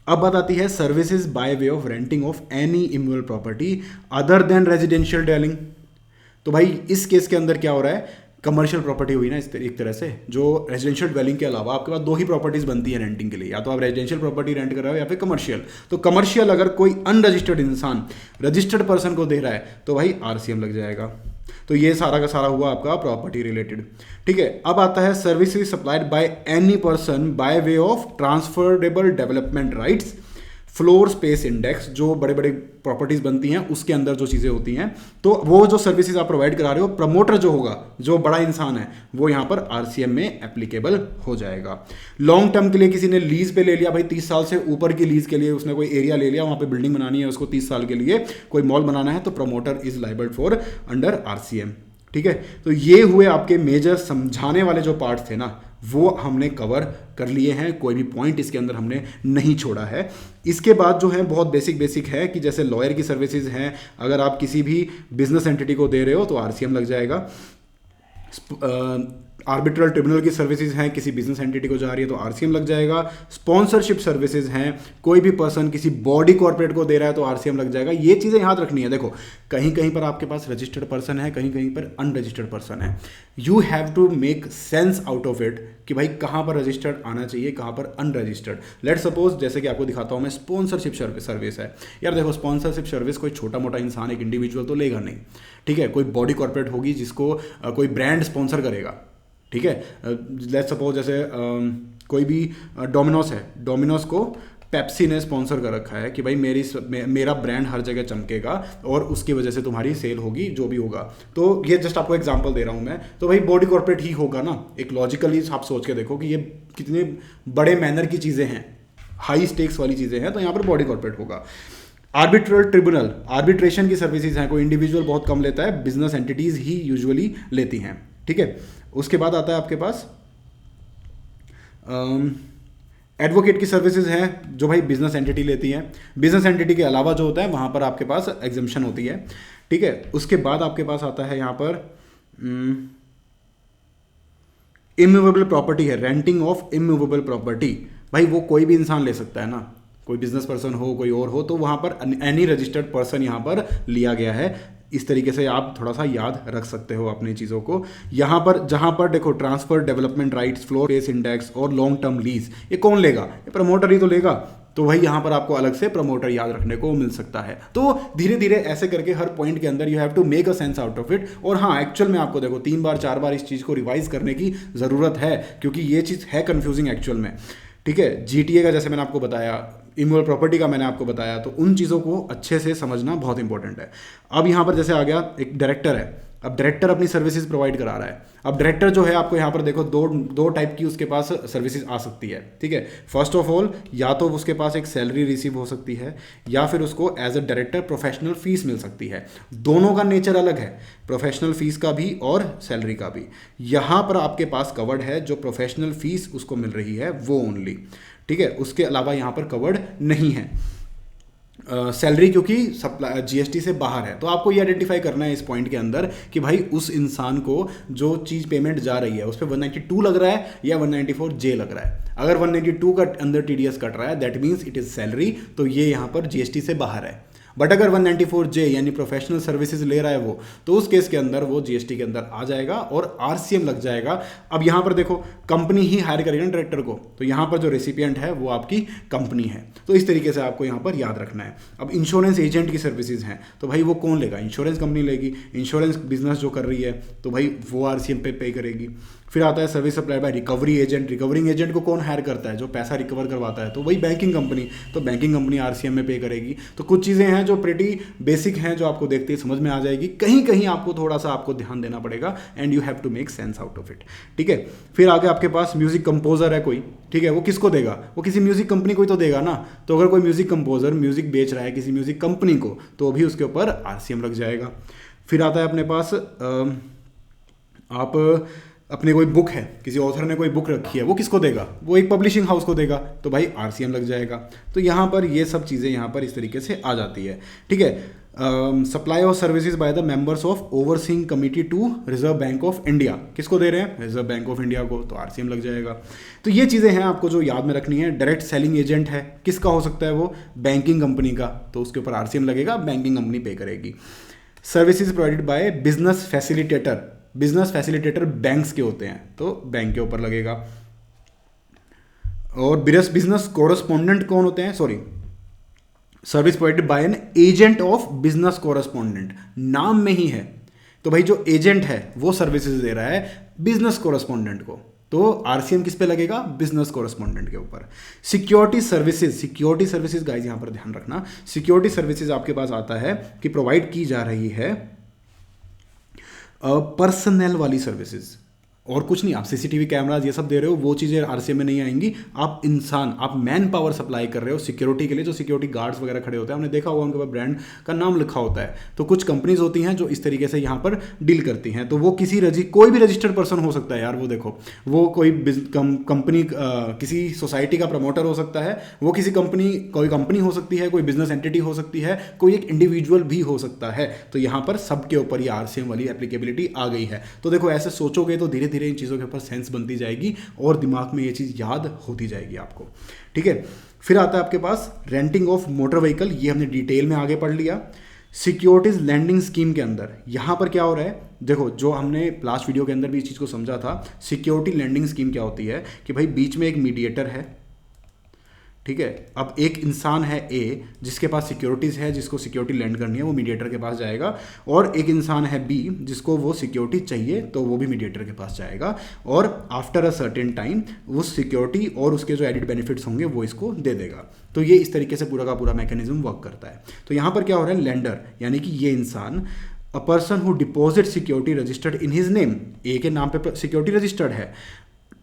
अब बात आती है services by way of renting of any immovable property other than residential dwelling. तो भाई इस केस के अंदर क्या हो रहा है, कमर्शियल प्रॉपर्टी हुई ना एक तरह से, जो रेजिडेंशियल ड्वेलिंग के अलावा आपके पास दो ही प्रॉपर्टीज बनती है रेंटिंग के लिए, या तो आप रेजिडेंशियल प्रॉपर्टी रेंट कर रहे हो या फिर कमर्शियल। तो कमर्शियल अगर कोई अनरजिस्टर्ड इंसान रजिस्टर्ड पर्सन को दे रहा है तो भाई आरसीएम लग जाएगा। तो ये सारा का सारा हुआ आपका प्रॉपर्टी रिलेटेड, ठीक है। अब आता है services supplied by any person by way of transferable development rights, floor space index, जो बड़े बड़े प्रॉपर्टीज बनती हैं उसके अंदर जो चीजें होती हैं, तो वो जो सर्विसेज आप प्रोवाइड करा रहे हो, प्रमोटर जो होगा, जो बड़ा इंसान है, वो यहां पर आरसीएम में एप्लीकेबल हो जाएगा। लॉन्ग टर्म के लिए किसी ने लीज पे ले लिया, भाई 30 साल से ऊपर की लीज के लिए उसने कोई एरिया ले लिया, वहां पे बिल्डिंग बनानी है उसको 30 साल के लिए, कोई मॉल बनाना है, तो promoter is liable for under RCM, ठीक है। तो ये हुए आपके मेजर समझाने वाले जो पार्ट्स थे ना, वो हमने कवर कर लिए हैं, कोई भी पॉइंट इसके अंदर हमने नहीं छोड़ा है। इसके बाद जो है बहुत बेसिक है कि जैसे लॉयर की सर्विसेज हैं, अगर आप किसी भी बिजनेस एंटिटी को दे रहे हो तो आरसीएम लग जाएगा। आर्बिट्रल ट्रिब्यूनल की सर्विसेज हैं, किसी बिजनेस एंटिटी को जा रही है तो आरसीएम लग जाएगा। स्पॉन्सरशिप सर्विसेज हैं, कोई भी पर्सन किसी बॉडी कॉर्पोरेट को दे रहा है तो आरसीएम लग जाएगा। ये चीज़ें याद रखनी है। देखो कहीं कहीं पर आपके पास रजिस्टर्ड पर्सन है, कहीं कहीं पर अनरजिस्टर्ड पर्सन है। You have to make sense out of it कि भाई कहाँ पर रजिस्टर्ड आना चाहिए, कहाँ पर अनरजिस्टर्ड। लेट सपोज जैसे कि आपको दिखाता हूँ मैं, स्पॉन्सरशिप सर्विस है। यार देखो स्पॉन्सरशिप सर्विस कोई छोटा मोटा इंसान, एक इंडिविजुअल तो लेगा नहीं, ठीक है। कोई बॉडी कॉर्पोरेट होगी जिसको कोई ब्रांड स्पॉन्सर करेगा, ठीक है। लेट सपोज जैसे कोई भी डोमिनोस है, डोमिनोस को पेप्सी ने स्पॉन्सर कर रखा है कि भाई मेरा ब्रांड हर जगह चमकेगा और उसकी वजह से तुम्हारी सेल होगी, जो भी होगा। तो ये जस्ट आपको एग्जांपल दे रहा हूँ मैं। तो भाई बॉडी कॉर्पोरेट ही होगा ना, एक लॉजिकली आप सोच के देखो कि ये कितने बड़े मैनर की चीज़ें हैं, हाई स्टेक्स वाली चीज़ें हैं, तो यहाँ पर बॉडी कॉर्पोरेट होगा। आर्बिट्रल ट्रिब्यूनल, आर्बिट्रेशन की सर्विसेज हैं, कोई इंडिविजुअल बहुत कम लेता है, बिजनेस एंटिटीज़ ही यूजुअली लेती हैं, ठीक है। उसके बाद आता है आपके पास एडवोकेट की सर्विसेज हैं, जो भाई बिजनेस एंटिटी लेती हैं। बिजनेस एंटिटी के अलावा जो होता है वहाँ पर आपके पास एग्जम्पशन होती है, ठीक है। उसके बाद आपके पास आता है यहाँ पर इमूवेबल प्रॉपर्टी है, रेंटिंग ऑफ इमूवेबल प्रॉपर्टी। भाई वो कोई भी इंसान ले सकता है ना, कोई बिजनेस पर्सन हो, कोई और हो, तो वहाँ पर एनी रजिस्टर्ड पर्सन यहाँ पर लिया गया है। इस तरीके से आप थोड़ा सा याद रख सकते हो अपनी चीज़ों को। यहाँ पर जहाँ पर देखो transfer, development rights, floor base index और लॉन्ग टर्म लीज, ये कौन लेगा? ये प्रमोटर ही तो लेगा। तो भाई यहाँ पर आपको अलग से प्रमोटर याद रखने को मिल सकता है। तो धीरे धीरे ऐसे करके हर पॉइंट के अंदर you have to make a sense out of it. और हाँ, एक्चुअल में आपको देखो 3 बार 4 बार इस चीज़ को रिवाइज करने की ज़रूरत है, क्योंकि ये चीज़ है कन्फ्यूजिंग एक्चुअल में, ठीक है। जीटीए का जैसे मैंने आपको बताया, इमूवेबल प्रॉपर्टी का मैंने आपको बताया, तो उन चीज़ों को अच्छे से समझना बहुत इंपॉर्टेंट है। अब यहाँ पर जैसे आ गया एक डायरेक्टर है, अब डायरेक्टर अपनी सर्विसेज प्रोवाइड करा रहा है। अब डायरेक्टर जो है आपको यहाँ पर देखो दो टाइप की उसके पास सर्विसेज आ सकती है, ठीक है। फर्स्ट ऑफ ऑल, या तो उसके पास एक सैलरी रिसीव हो सकती है, या फिर उसको as a director professional fees मिल सकती है। दोनों का नेचर अलग है, प्रोफेशनल फीस का भी और सैलरी का भी। यहाँ पर आपके पास कवर्ड है जो प्रोफेशनल फीस उसको मिल रही है वो ओनली, ठीक है। उसके अलावा यहाँ पर कवर्ड नहीं है सैलरी, क्योंकि सप्लाई जीएसटी से बाहर है। तो आपको ये आइडेंटिफाई करना है इस पॉइंट के अंदर कि भाई उस इंसान को जो चीज़ पेमेंट जा रही है उस पर 192 लग रहा है या 194J लग रहा है। अगर 192 का अंदर टीडीएस कट रहा है, that means it is salary, तो ये यहाँ पर जीएसटी से बाहर है। बट अगर 194J यानी प्रोफेशनल सर्विसेज ले रहा है वो, तो उस केस के अंदर वो जीएसटी के अंदर आ जाएगा और आरसीएम लग जाएगा। अब यहाँ पर देखो कंपनी ही हायर करेगी ना डायरेक्टर को, तो यहाँ पर जो रेसिपिएंट है वो आपकी कंपनी है। तो इस तरीके से आपको यहाँ पर याद रखना है। अब इंश्योरेंस एजेंट की सर्विसेज हैं, तो भाई वो कौन लेगा? इंश्योरेंस कंपनी लेगी। इंश्योरेंस बिजनेस जो कर रही है तो भाई वो आरसीएम पे करेगी। फिर आता है service supply bye recovery agent. Recovering agent को कौन हायर करता है? जो पैसा रिकवर करवाता है, तो वही बैंकिंग कंपनी, तो बैंकिंग कंपनी आरसीएम में पे करेगी। तो कुछ चीज़ें हैं जो प्रेटी बेसिक हैं, जो आपको देखते ही समझ में आ जाएगी। कहीं कहीं आपको थोड़ा सा आपको ध्यान देना पड़ेगा, and you have to make sense out of it, ठीक है। फिर आगे आपके पास म्यूजिक कंपोजर है कोई, ठीक है, वो किसको देगा? वो किसी म्यूजिक कंपनी को ही तो देगा ना। तो अगर कोई म्यूजिक कंपोजर म्यूजिक बेच रहा है किसी म्यूजिक कंपनी को, तो भी उसके ऊपर आरसीएम लग जाएगा। फिर आता है अपने पास आप अपने कोई बुक है, किसी ऑथर ने कोई बुक रखी है, वो किसको देगा? वो एक पब्लिशिंग हाउस को देगा, तो भाई आरसीएम लग जाएगा। तो यहाँ पर ये सब चीज़ें यहाँ पर इस तरीके से आ जाती है, ठीक है। Supply of services by the members of overseeing committee to Reserve Bank of India, किसको दे रहे हैं? रिजर्व बैंक ऑफ इंडिया को, तो आरसीएम लग जाएगा। तो ये चीज़ें हैं आपको जो याद में रखनी है। डायरेक्ट सेलिंग एजेंट है, किसका हो सकता है वो? बैंकिंग कंपनी का, तो उसके ऊपर आरसीएम लगेगा, बैंकिंग कंपनी पे करेगी। Services provided by business facilitator, business facilitator banks के होते हैं, तो बैंक के ऊपर लगेगा। और बिजनेस कोरस्पोंडेंट कौन होते हैं? Sorry, service provided by an agent of business correspondent, नाम में ही है। तो भाई जो एजेंट है वो सर्विसेज दे रहा है बिजनेस कोरस्पोंडेंट को, तो आरसीएम किस पे लगेगा? बिजनेस कोरस्पोंडेंट के ऊपर। सिक्योरिटी सर्विसेज गाइस यहाँ पर ध्यान रखना, सिक्योरिटी सर्विसेज आपके पास आता है कि प्रोवाइड की जा रही है पर्सनल वाली सर्विसेज, और कुछ नहीं। आप सीसीटीवी कैमराज ये सब दे रहे हो, वो चीज़ें आरसीएम में नहीं आएंगी। आप इंसान, आप मैन पावर सप्लाई कर रहे हो सिक्योरिटी के लिए, जो सिक्योरिटी गार्ड्स वगैरह खड़े होते हैं, हमने देखा होगा उनके पास ब्रांड का नाम लिखा होता है। तो कुछ कंपनीज होती हैं जो इस तरीके से यहाँ पर डील करती हैं। तो वो कोई भी रजिस्टर्ड पर्सन हो सकता है यार, वो देखो, वो कोई कंपनी किसी सोसाइटी का प्रमोटर हो सकता है, वो कोई कंपनी हो सकती है, कोई बिजनेस एंटिटी हो सकती है, कोई एक इंडिविजुअल भी हो सकता है। तो यहाँ पर सबके ऊपर ये आरसीएम वाली एप्लीकेबिलिटी आ गई है। तो देखो ऐसे सोचोगे तो धीरे धीरे इन चीज़ों के ऊपर सेंस बनती जाएगी और दिमाग में ये चीज़ याद होती जाएगी आपको, ठीक है। फिर आता है आपके पास रेंटिंग ऑफ मोटर व्हीकल, ये हमने डिटेल में आगे पढ़ लिया। सिक्योरिटीज लैंडिंग स्कीम के अंदर यहाँ पर क्या हो रहा है, देखो जो हमने लास्ट वीडियो के अंदर भी इस चीज़ को समझा था, सिक्योरिटी लैंडिंग स्कीम क्या होती है कि भाई बीच में एक मीडिएटर है, ठीक है। अब एक इंसान है ए जिसके पास सिक्योरिटीज़ है, जिसको सिक्योरिटी लैंड करनी है, वो मीडिएटर के पास जाएगा, और एक इंसान है बी जिसको वो सिक्योरिटी चाहिए तो वो भी मीडिएटर के पास जाएगा, और आफ्टर अ सर्टेन टाइम उस सिक्योरिटी और उसके जो एडिड बेनिफिट्स होंगे वो इसको दे देगा। तो ये इस तरीके से पूरा का पूरा मैकेनिज्म वर्क करता है। तो यहाँ पर क्या हो रहा है, लेंडर यानी कि ये इंसान, a person who deposit security registered in his name, A के नाम पे सिक्योरिटी रजिस्टर्ड है,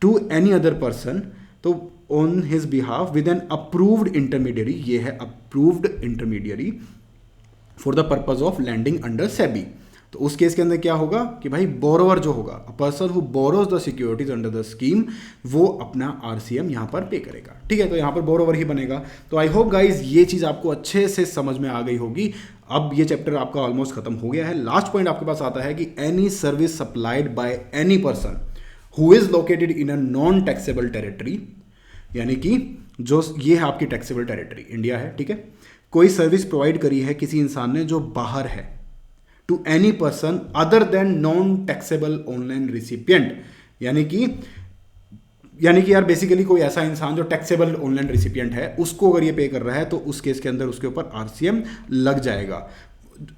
टू एनी अदर पर्सन, तो on his behalf with an approved intermediary, ये है approved intermediary for the purpose of lending under SEBI. तो उस case के अंदर क्या होगा कि भाई बोरोवर जो होगा, अ person who borrows the securities under the scheme, वो अपना आरसीएम यहाँ पर पे करेगा, ठीक है। तो यहाँ पर बोरोवर ही बनेगा। तो आई होप गाइज ये चीज़ आपको अच्छे से समझ में आ गई होगी। अब ये चैप्टर आपका ऑलमोस्ट खत्म हो गया है। लास्ट पॉइंट आपके पास आता है कि any service supplied by any person who is located in a non taxable territory, यानी कि जो ये है आपकी टैक्सेबल टेरिटरी इंडिया है, ठीक है। कोई सर्विस प्रोवाइड करी है किसी इंसान ने जो बाहर है, to any person other than non taxable online recipient, यानी कि यार बेसिकली कोई ऐसा इंसान जो टैक्सेबल ऑनलाइन रिसिपिएंट है उसको अगर ये पे कर रहा है तो उस केस के अंदर उसके ऊपर आरसीएम लग जाएगा।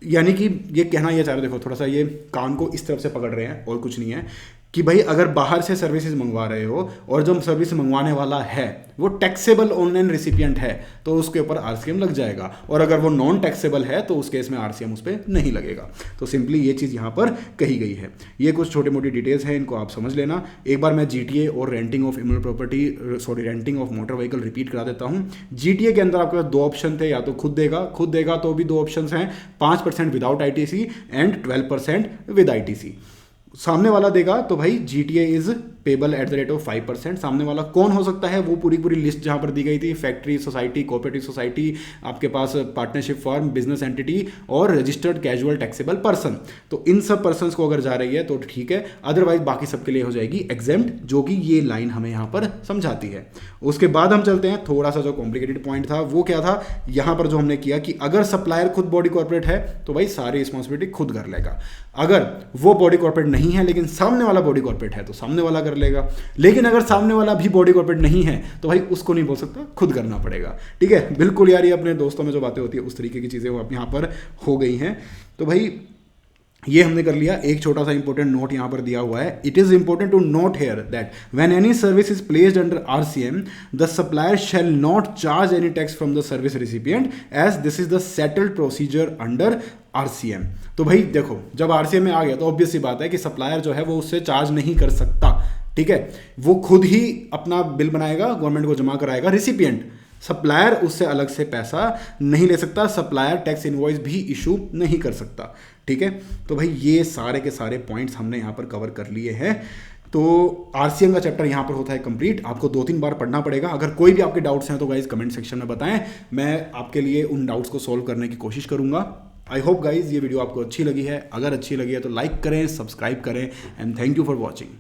यानी कि ये कहना ये चाह रहे, देखो थोड़ा सा ये कान को इस तरफ से पकड़ रहे हैं और कुछ नहीं है कि भाई अगर बाहर से सर्विसेज मंगवा रहे हो और जो सर्विस मंगवाने वाला है वो टैक्सेबल ऑनलाइन रिसिपिएंट है तो उसके ऊपर आरसीएम लग जाएगा, और अगर वो नॉन टैक्सेबल है तो उस केस में आरसीएम उस पर नहीं लगेगा। तो सिंपली ये चीज़ यहाँ पर कही गई है। ये कुछ छोटी मोटी डिटेल्स हैं, इनको आप समझ लेना। एक बार मैं जीटीए और renting of email property renting of motor vehicle repeat करा देता हूँ। जीटीए के अंदर आपके पास दो ऑप्शन थे, या तो खुद देगा तो भी दो ऑप्शन हैं, 5% without ITC and 12% with ITC. सामने वाला देगा तो भाई GTA is payable at the rate of 5%। सामने वाला कौन हो सकता है, वो पूरी लिस्ट जहां पर दी गई थी, फैक्ट्री सोसाइटी, कोऑपरेटिव सोसाइटी, आपके पास पार्टनरशिप फर्म, बिजनेस एंटिटी और रजिस्टर्ड कैजुअल टैक्सेबल पर्सन। तो इन सब पर्सन्स को अगर जा रही है तो ठीक है, अदरवाइज बाकी सबके लिए हो जाएगी एग्जेम्प्ट, जो कि ये लाइन हमें यहाँ पर समझाती है। उसके बाद हम चलते हैं, थोड़ा सा जो कॉम्प्लिकेटेड पॉइंट था वो क्या था, यहाँ पर जो हमने किया कि अगर सप्लायर खुद बॉडी कॉर्पोरेट है तो भाई सारी रिस्पॉन्सिबिलिटी खुद कर लेगा। अगर वो बॉडी कॉर्पोरेट नहीं है लेकिन सामने वाला बॉडी कॉर्पोरेट है तो सामने वाला कर लेगा। लेकिन अगर सामने वाला भी बॉडी कॉर्पोरेट नहीं है तो भाई उसको नहीं बोल सकता, खुद करना पड़ेगा, ठीक है। बिल्कुल यार, ये अपने दोस्तों में जो बातें होती है उस तरीके की चीज़ें वो यहाँ पर हो गई हैं। तो भाई ये हमने कर लिया। एक छोटा सा इंपॉर्टेंट नोट यहाँ पर दिया हुआ है, it is important to note here that when any service is placed under RCM the supplier shall not charge any tax from the service recipient as this is the settled procedure under RCM. तो भाई देखो, जब RCM में आ गया तो obvious सी बात है कि सप्लायर जो है वो उससे चार्ज नहीं कर सकता, ठीक है। वो खुद ही अपना बिल बनाएगा, गवर्नमेंट को जमा कराएगा, रिसिपिएंट सप्लायर उससे अलग से पैसा नहीं ले सकता, सप्लायर टैक्स इनवॉइस भी इशू नहीं कर सकता, ठीक है। तो भाई ये सारे के सारे पॉइंट्स हमने यहाँ पर कवर कर लिए हैं। तो आरसीएम का चैप्टर यहाँ पर होता है कंप्लीट। आपको 2-3 बार पढ़ना पड़ेगा। अगर कोई भी आपके डाउट्स हैं तो गाइज कमेंट सेक्शन में बताएं, मैं आपके लिए उन डाउट्स को सॉल्व करने की कोशिश करूँगा। आई होप गाइज ये वीडियो आपको अच्छी लगी है। अगर अच्छी लगी है तो लाइक करें, सब्सक्राइब करें and thank you for watching.